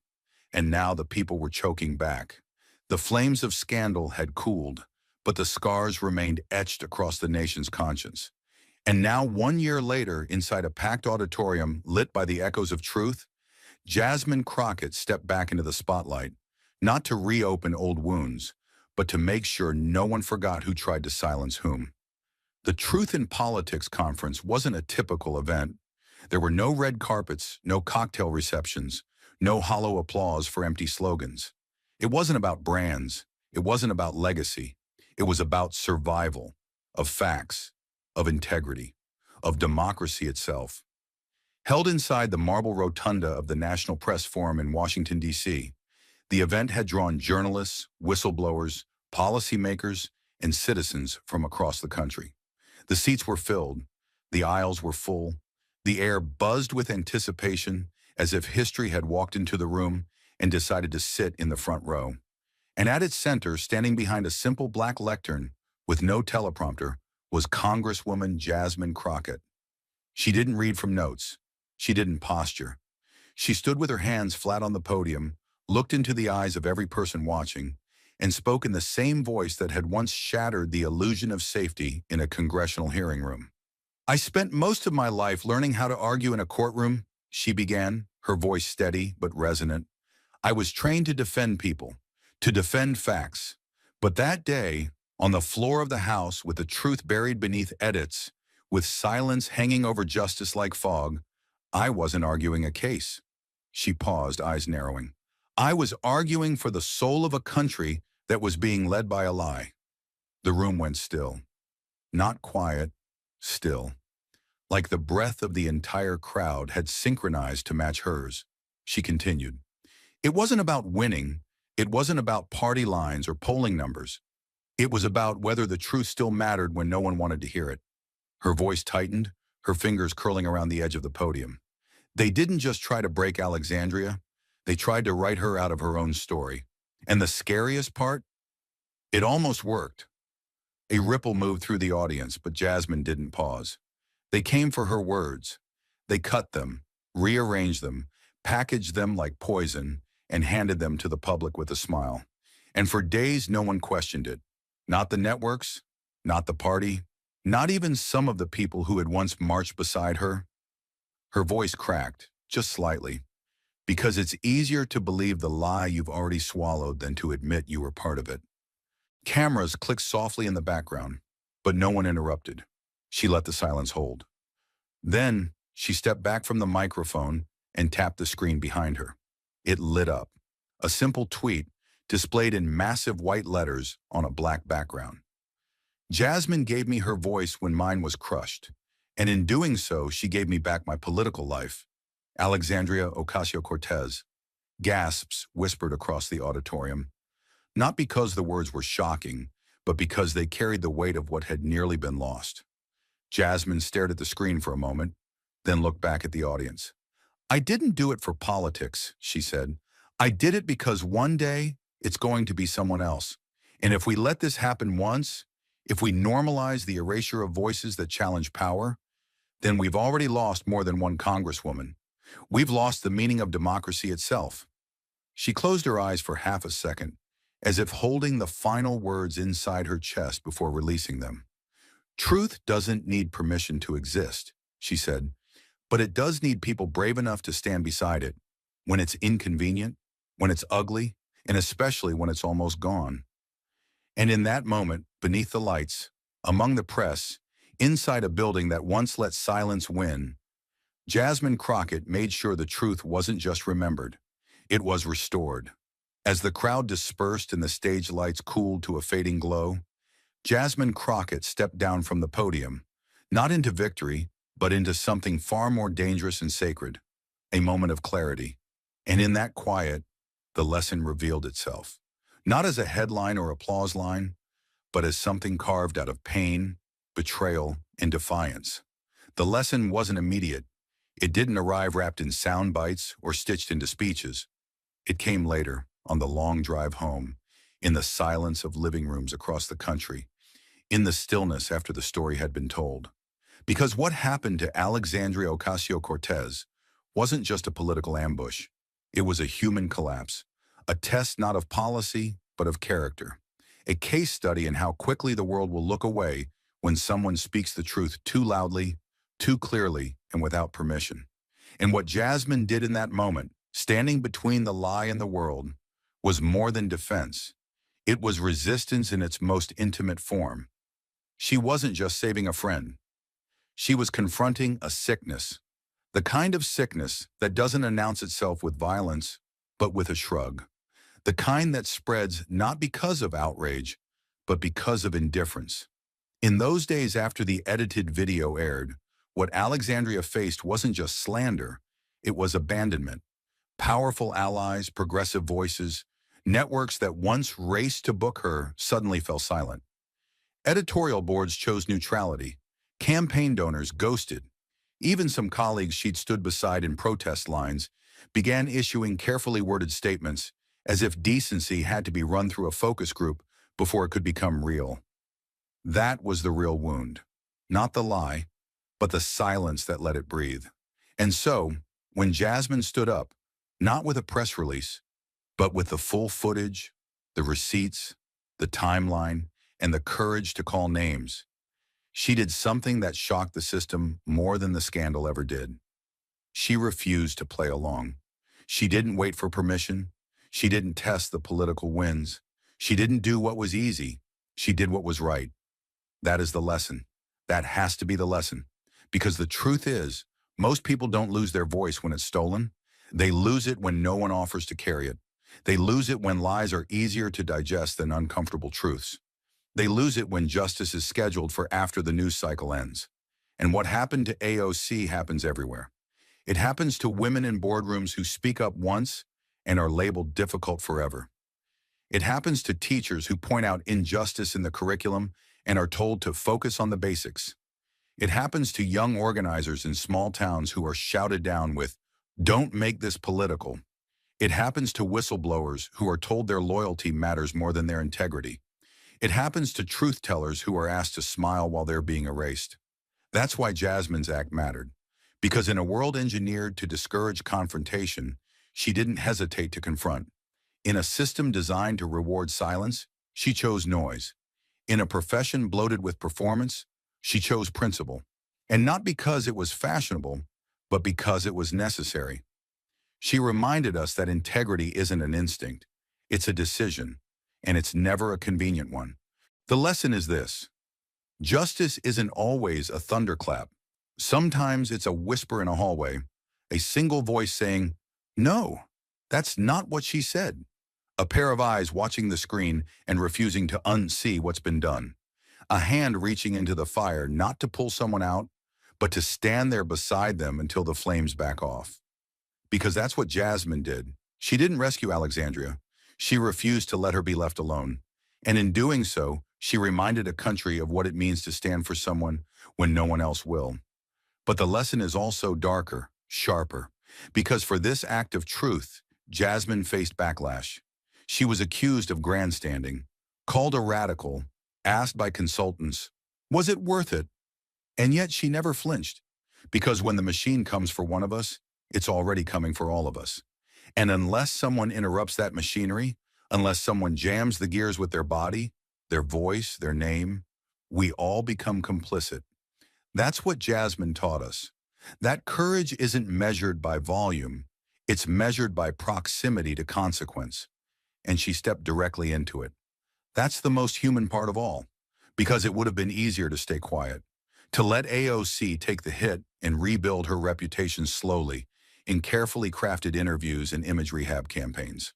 And now the people were choking back. The flames of scandal had cooled, but the scars remained etched across the nation's conscience. And now, 1 year later, inside a packed auditorium lit by the echoes of truth, Jasmine Crockett stepped back into the spotlight, not to reopen old wounds, but to make sure no one forgot who tried to silence whom. The Truth in Politics conference wasn't a typical event. There were no red carpets, no cocktail receptions, no hollow applause for empty slogans. It wasn't about brands. It wasn't about legacy. It was about survival, of facts, of integrity, of democracy itself. Held inside the marble rotunda of the National Press Forum in Washington, D.C., the event had drawn journalists, whistleblowers, policymakers, and citizens from across the country. The seats were filled, the aisles were full, the air buzzed with anticipation as if history had walked into the room and decided to sit in the front row. And at its center, standing behind a simple black lectern with no teleprompter, was Congresswoman Jasmine Crockett. She didn't read from notes. She didn't posture. She stood with her hands flat on the podium, looked into the eyes of every person watching, and spoke in the same voice that had once shattered the illusion of safety in a congressional hearing room. I spent most of my life learning how to argue in a courtroom, she began, her voice steady but resonant. I was trained to defend people, to defend facts. But that day, on the floor of the House with the truth buried beneath edits, with silence hanging over justice like fog, I wasn't arguing a case. She paused, eyes narrowing. I was arguing for the soul of a country that was being led by a lie. The room went still. Not quiet, still, like the breath of the entire crowd had synchronized to match hers. She continued, "It wasn't about winning. It wasn't about party lines or polling numbers. It was about whether the truth still mattered when no one wanted to hear it." Her voice tightened, her fingers curling around the edge of the podium. They didn't just try to break Alexandria, they tried to write her out of her own story. And the scariest part? It almost worked. A ripple moved through the audience, but Jasmine didn't pause. They came for her words. They cut them, rearranged them, packaged them like poison, and handed them to the public with a smile. And for days, no one questioned it. Not the networks, not the party, not even some of the people who had once marched beside her. Her voice cracked, just slightly, because it's easier to believe the lie you've already swallowed than to admit you were part of it. Cameras clicked softly in the background, but no one interrupted. She let the silence hold. Then, she stepped back from the microphone and tapped the screen behind her. It lit up. A simple tweet displayed in massive white letters on a black background. "Jasmine gave me her voice when mine was crushed, and in doing so, she gave me back my political life. Alexandria Ocasio-Cortez." Gasps whispered across the auditorium, not because the words were shocking, but because they carried the weight of what had nearly been lost. Jasmine stared at the screen for a moment, then looked back at the audience. "I didn't do it for politics," she said. "I did it because one day it's going to be someone else. And if we let this happen once, if we normalize the erasure of voices that challenge power, then we've already lost more than one congresswoman. We've lost the meaning of democracy itself." She closed her eyes for half a second, as if holding the final words inside her chest before releasing them. "Truth doesn't need permission to exist," she said, "but it does need people brave enough to stand beside it, when it's inconvenient, when it's ugly, and especially when it's almost gone." And in that moment, beneath the lights, among the press, inside a building that once let silence win, Jasmine Crockett made sure the truth wasn't just remembered, it was restored. As the crowd dispersed and the stage lights cooled to a fading glow, Jasmine Crockett stepped down from the podium, not into victory, but into something far more dangerous and sacred, a moment of clarity. And in that quiet, the lesson revealed itself, not as a headline or applause line, but as something carved out of pain, betrayal, and defiance. The lesson wasn't immediate. It didn't arrive wrapped in sound bites or stitched into speeches. It came later, on the long drive home, in the silence of living rooms across the country, in the stillness after the story had been told. Because what happened to Alexandria Ocasio-Cortez wasn't just a political ambush. It was a human collapse, a test not of policy, but of character, a case study in how quickly the world will look away when someone speaks the truth too loudly, too clearly, and without permission. And what Jasmine did in that moment, standing between the lie and the world, was more than defense. It was resistance in its most intimate form. She wasn't just saving a friend. She was confronting a sickness, the kind of sickness that doesn't announce itself with violence, but with a shrug. The kind that spreads not because of outrage, but because of indifference. In those days after the edited video aired, what Alexandria faced wasn't just slander, it was abandonment. Powerful allies, progressive voices, networks that once raced to book her suddenly fell silent. Editorial boards chose neutrality. Campaign donors ghosted. Even some colleagues she'd stood beside in protest lines began issuing carefully worded statements as if decency had to be run through a focus group before it could become real. That was the real wound. Not the lie, but the silence that let it breathe. And so, when Jasmine stood up, not with a press release, but with the full footage, the receipts, the timeline, and the courage to call names, she did something that shocked the system more than the scandal ever did. She refused to play along. She didn't wait for permission. She didn't test the political winds. She didn't do what was easy. She did what was right. That is the lesson. That has to be the lesson. Because the truth is, most people don't lose their voice when it's stolen. They lose it when no one offers to carry it. They lose it when lies are easier to digest than uncomfortable truths. They lose it when justice is scheduled for after the news cycle ends. And what happened to AOC happens everywhere. It happens to women in boardrooms who speak up once and are labeled difficult forever. It happens to teachers who point out injustice in the curriculum and are told to focus on the basics. It happens to young organizers in small towns who are shouted down with, "Don't make this political." It happens to whistleblowers who are told their loyalty matters more than their integrity. It happens to truth tellers who are asked to smile while they're being erased. That's why Jasmine's act mattered. Because in a world engineered to discourage confrontation, she didn't hesitate to confront. In a system designed to reward silence, she chose noise. In a profession bloated with performance, she chose principle. And not because it was fashionable, but because it was necessary. She reminded us that integrity isn't an instinct, it's a decision, and it's never a convenient one. The lesson is this: justice isn't always a thunderclap. Sometimes it's a whisper in a hallway, a single voice saying, "No, that's not what she said." A pair of eyes watching the screen and refusing to unsee what's been done. A hand reaching into the fire not to pull someone out, but to stand there beside them until the flames back off. Because that's what Jasmine did. She didn't rescue Alexandria. She refused to let her be left alone. And in doing so, she reminded a country of what it means to stand for someone when no one else will. But the lesson is also darker, sharper. Because for this act of truth, Jasmine faced backlash. She was accused of grandstanding, called a radical, asked by consultants, was it worth it? And yet she never flinched. Because when the machine comes for one of us, it's already coming for all of us. And unless someone interrupts that machinery, unless someone jams the gears with their body, their voice, their name, we all become complicit. That's what Jasmine taught us. That courage isn't measured by volume, it's measured by proximity to consequence. And she stepped directly into it. That's the most human part of all, because it would have been easier to stay quiet, to let AOC take the hit and rebuild her reputation slowly in carefully crafted interviews and image rehab campaigns.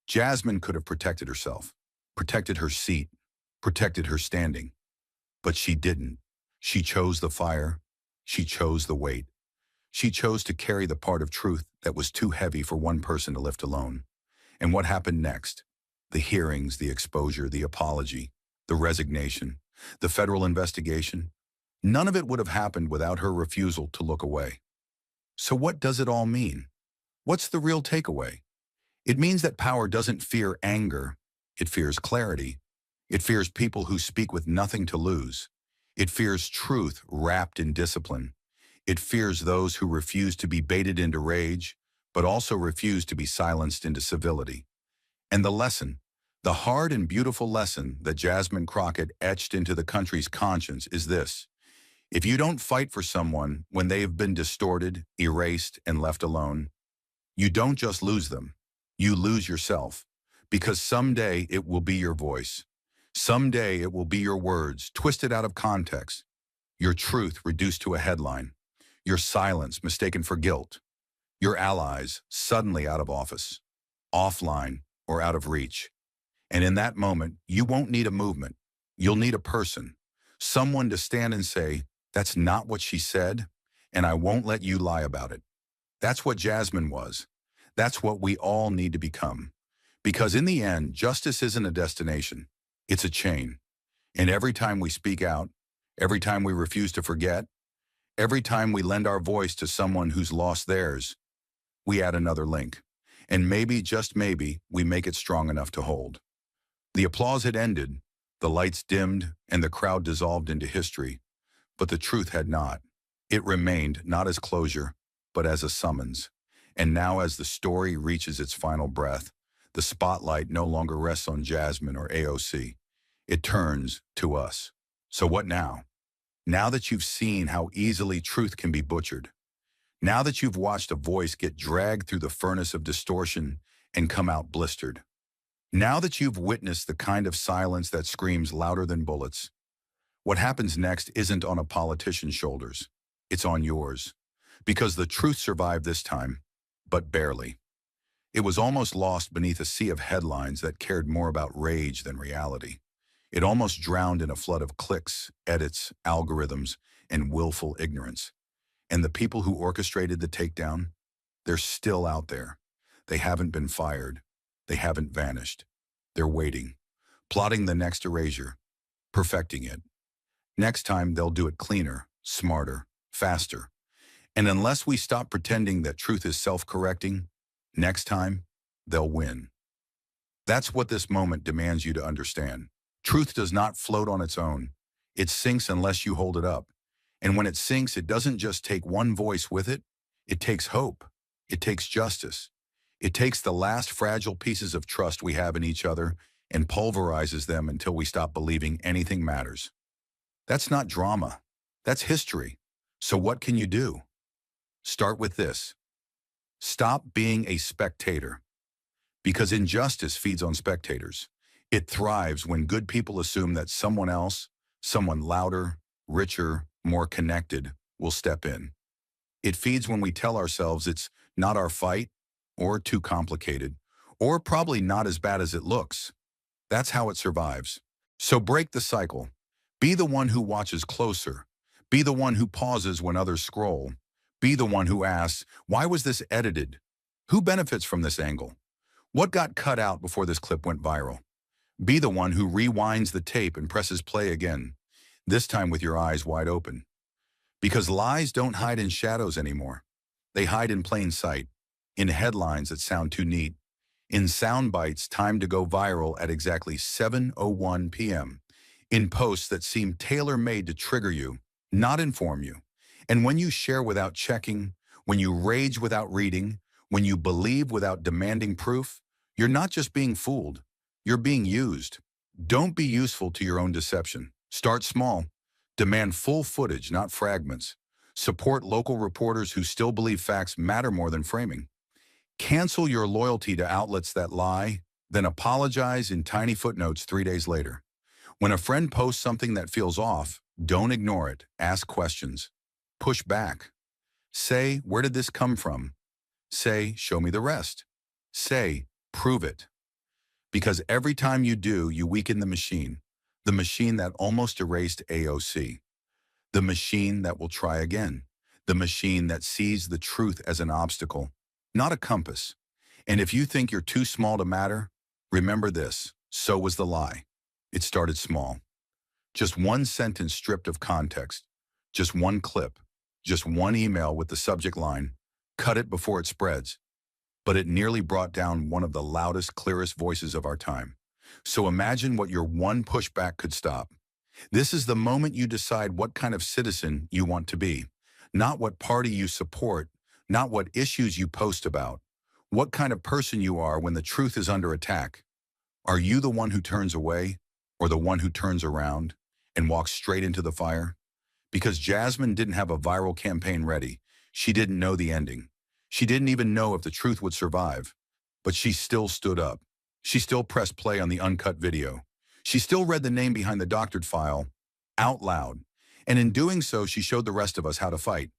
Jasmine could have protected herself, protected her seat, protected her standing. But she didn't. She chose the fire. She chose the weight. She chose to carry the part of truth that was too heavy for one person to lift alone. And what happened next? The hearings, the exposure, the apology, the resignation, the federal investigation. None of it would have happened without her refusal to look away. So what does it all mean? What's the real takeaway? It means that power doesn't fear anger. It fears clarity. It fears people who speak with nothing to lose. It fears truth wrapped in discipline. It fears those who refuse to be baited into rage, but also refuse to be silenced into civility. And the lesson, the hard and beautiful lesson that Jasmine Crockett etched into the country's conscience is this: if you don't fight for someone when they have been distorted, erased, and left alone, you don't just lose them, you lose yourself. Because someday it will be your voice. Someday it will be your words, twisted out of context. Your truth reduced to a headline. Your silence mistaken for guilt. Your allies suddenly out of office, offline, or out of reach. And in that moment, you won't need a movement. You'll need a person. Someone to stand and say, "That's not what she said, and I won't let you lie about it." That's what Jasmine was. That's what we all need to become. Because in the end, justice isn't a destination. It's a chain. And every time we speak out, every time we refuse to forget, every time we lend our voice to someone who's lost theirs, we add another link. And maybe, just maybe, we make it strong enough to hold. The applause had ended, the lights dimmed, and the crowd dissolved into history. But the truth had not. It remained not as closure, but as a summons. And now as the story reaches its final breath, the spotlight no longer rests on Jasmine or AOC. It turns to us. So what now? Now that you've seen how easily truth can be butchered, now that you've watched a voice get dragged through the furnace of distortion and come out blistered, now that you've witnessed the kind of silence that screams louder than bullets, what happens next isn't on a politician's shoulders. It's on yours. Because the truth survived this time, but barely. It was almost lost beneath a sea of headlines that cared more about rage than reality. It almost drowned in a flood of clicks, edits, algorithms, and willful ignorance. And the people who orchestrated the takedown, they're still out there. They haven't been fired. They haven't vanished. They're waiting, plotting the next erasure, perfecting it. Next time, they'll do it cleaner, smarter, faster. And unless we stop pretending that truth is self-correcting, next time, they'll win. That's what this moment demands you to understand. Truth does not float on its own. It sinks unless you hold it up. And when it sinks, it doesn't just take one voice with it. It takes hope. It takes justice. It takes the last fragile pieces of trust we have in each other and pulverizes them until we stop believing anything matters. That's not drama. That's history. So what can you do? Start with this. Stop being a spectator. Because injustice feeds on spectators. It thrives when good people assume that someone else, someone louder, richer, more connected, will step in. It feeds when we tell ourselves it's not our fight, or too complicated, or probably not as bad as it looks. That's how it survives. So break the cycle. Be the one who watches closer. Be the one who pauses when others scroll. Be the one who asks, why was this edited? Who benefits from this angle? What got cut out before this clip went viral? Be the one who rewinds the tape and presses play again, this time with your eyes wide open. Because lies don't hide in shadows anymore. They hide in plain sight, in headlines that sound too neat, in sound bites timed to go viral at exactly 7:01 p.m., in posts that seem tailor-made to trigger you, not inform you. And when you share without checking, when you rage without reading, when you believe without demanding proof, you're not just being fooled, you're being used. Don't be useful to your own deception. Start small. Demand full footage, not fragments. Support local reporters who still believe facts matter more than framing. Cancel your loyalty to outlets that lie, then apologize in tiny footnotes 3 days later. When a friend posts something that feels off, don't ignore it. Ask questions. Push back. Say, where did this come from? Say, show me the rest. Say, prove it. Because every time you do, you weaken the machine that almost erased AOC, the machine that will try again, the machine that sees the truth as an obstacle, not a compass. And if you think you're too small to matter, remember this, so was the lie. It started small. Just one sentence stripped of context, just one clip, just one email with the subject line, cut it before it spreads. But it nearly brought down one of the loudest, clearest voices of our time. So imagine what your one pushback could stop. This is the moment you decide what kind of citizen you want to be, not what party you support, not what issues you post about, what kind of person you are when the truth is under attack. Are you the one who turns away, or the one who turns around and walks straight into the fire? Because Jasmine didn't have a viral campaign ready. She didn't know the ending. She didn't even know if the truth would survive. But she still stood up. She still pressed play on the uncut video. She still read the name behind the doctored file out loud. And in doing so, she showed the rest of us how to fight.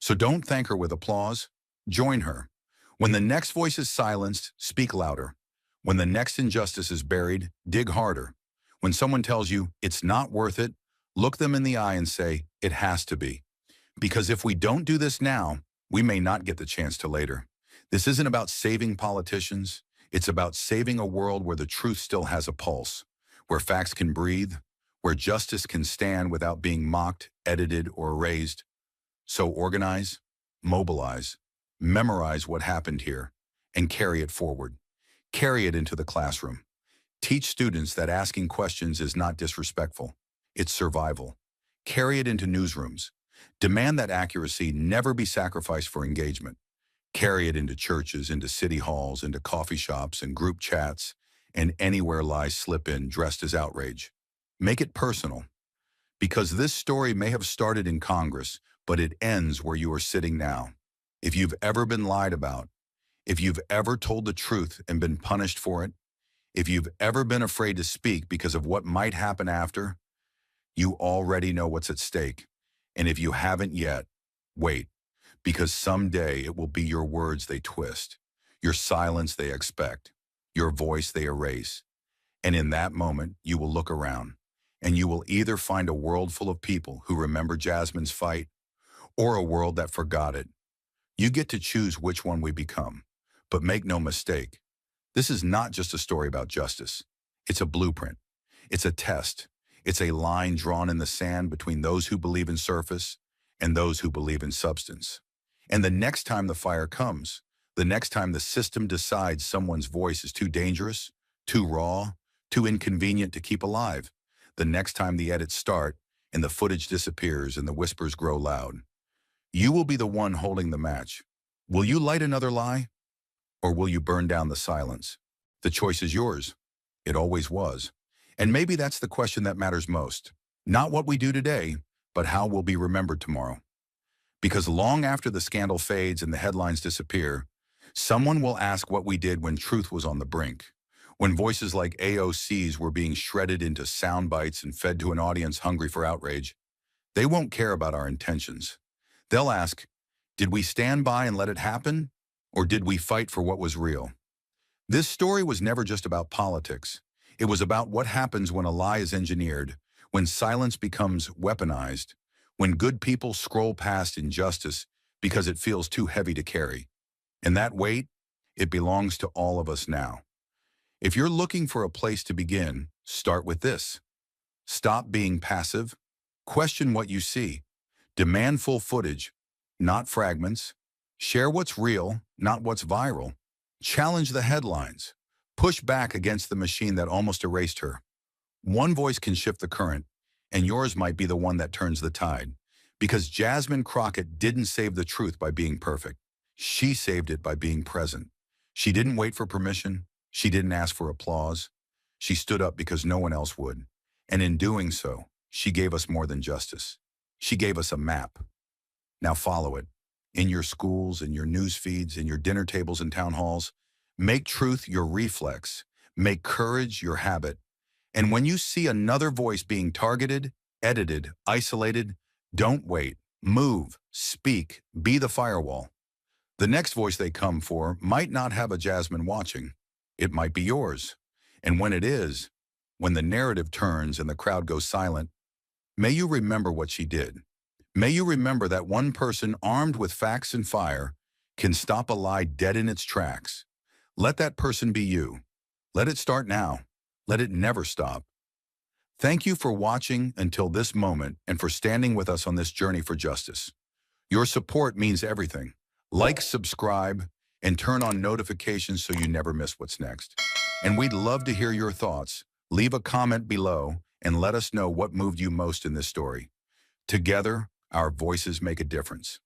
So don't thank her with applause. Join her. When the next voice is silenced, speak louder. When the next injustice is buried, dig harder. When someone tells you it's not worth it, look them in the eye and say, it has to be. Because if we don't do this now, we may not get the chance to later. This isn't about saving politicians. It's about saving a world where the truth still has a pulse, where facts can breathe, where justice can stand without being mocked, edited, or erased. So organize, mobilize, memorize what happened here, and carry it forward. Carry it into the classroom. Teach students that asking questions is not disrespectful. It's survival. Carry it into newsrooms. Demand that accuracy never be sacrificed for engagement. Carry it into churches, into city halls, into coffee shops and group chats, and anywhere lies slip in dressed as outrage. Make it personal. Because this story may have started in Congress, but it ends where you are sitting now. If you've ever been lied about, if you've ever told the truth and been punished for it, if you've ever been afraid to speak because of what might happen after, you already know what's at stake. And if you haven't yet, wait, because someday it will be your words they twist, your silence they expect, your voice they erase. And in that moment, you will look around, and you will either find a world full of people who remember Jasmine's fight or a world that forgot it. You get to choose which one we become. But make no mistake, this is not just a story about justice. It's a blueprint. It's a test. It's a line drawn in the sand between those who believe in surface and those who believe in substance. And the next time the fire comes, the next time the system decides someone's voice is too dangerous, too raw, too inconvenient to keep alive, the next time the edits start and the footage disappears and the whispers grow loud, you will be the one holding the match. Will you light another lie? Or will you burn down the silence? The choice is yours. It always was. And maybe that's the question that matters most. Not what we do today, but how we'll be remembered tomorrow. Because long after the scandal fades and the headlines disappear, someone will ask what we did when truth was on the brink, when voices like AOC's were being shredded into sound bites and fed to an audience hungry for outrage. They won't care about our intentions. They'll ask, did we stand by and let it happen? Or did we fight for what was real? This story was never just about politics. It was about what happens when a lie is engineered, when silence becomes weaponized, when good people scroll past injustice because it feels too heavy to carry. And that weight, it belongs to all of us now. If you're looking for a place to begin, start with this. Stop being passive. Question what you see. Demand full footage, not fragments. Share what's real, not what's viral. Challenge the headlines. Push back against the machine that almost erased her. One voice can shift the current, and yours might be the one that turns the tide. Because Jasmine Crockett didn't save the truth by being perfect. She saved it by being present. She didn't wait for permission. She didn't ask for applause. She stood up because no one else would. And in doing so, she gave us more than justice. She gave us a map. Now follow it. In your schools, in your news feeds, in your dinner tables and town halls, make truth your reflex. Make courage your habit. And when you see another voice being targeted, edited, isolated, don't wait. Move, speak, be the firewall. The next voice they come for might not have a Jasmine watching. It might be yours. And when it is, when the narrative turns and the crowd goes silent, may you remember what she did. May you remember that one person armed with facts and fire can stop a lie dead in its tracks. Let that person be you. Let it start now. Let it never stop. Thank you for watching until this moment and for standing with us on this journey for justice. Your support means everything. Like, subscribe, and turn on notifications so you never miss what's next. And we'd love to hear your thoughts. Leave a comment below and let us know what moved you most in this story. Together, our voices make a difference.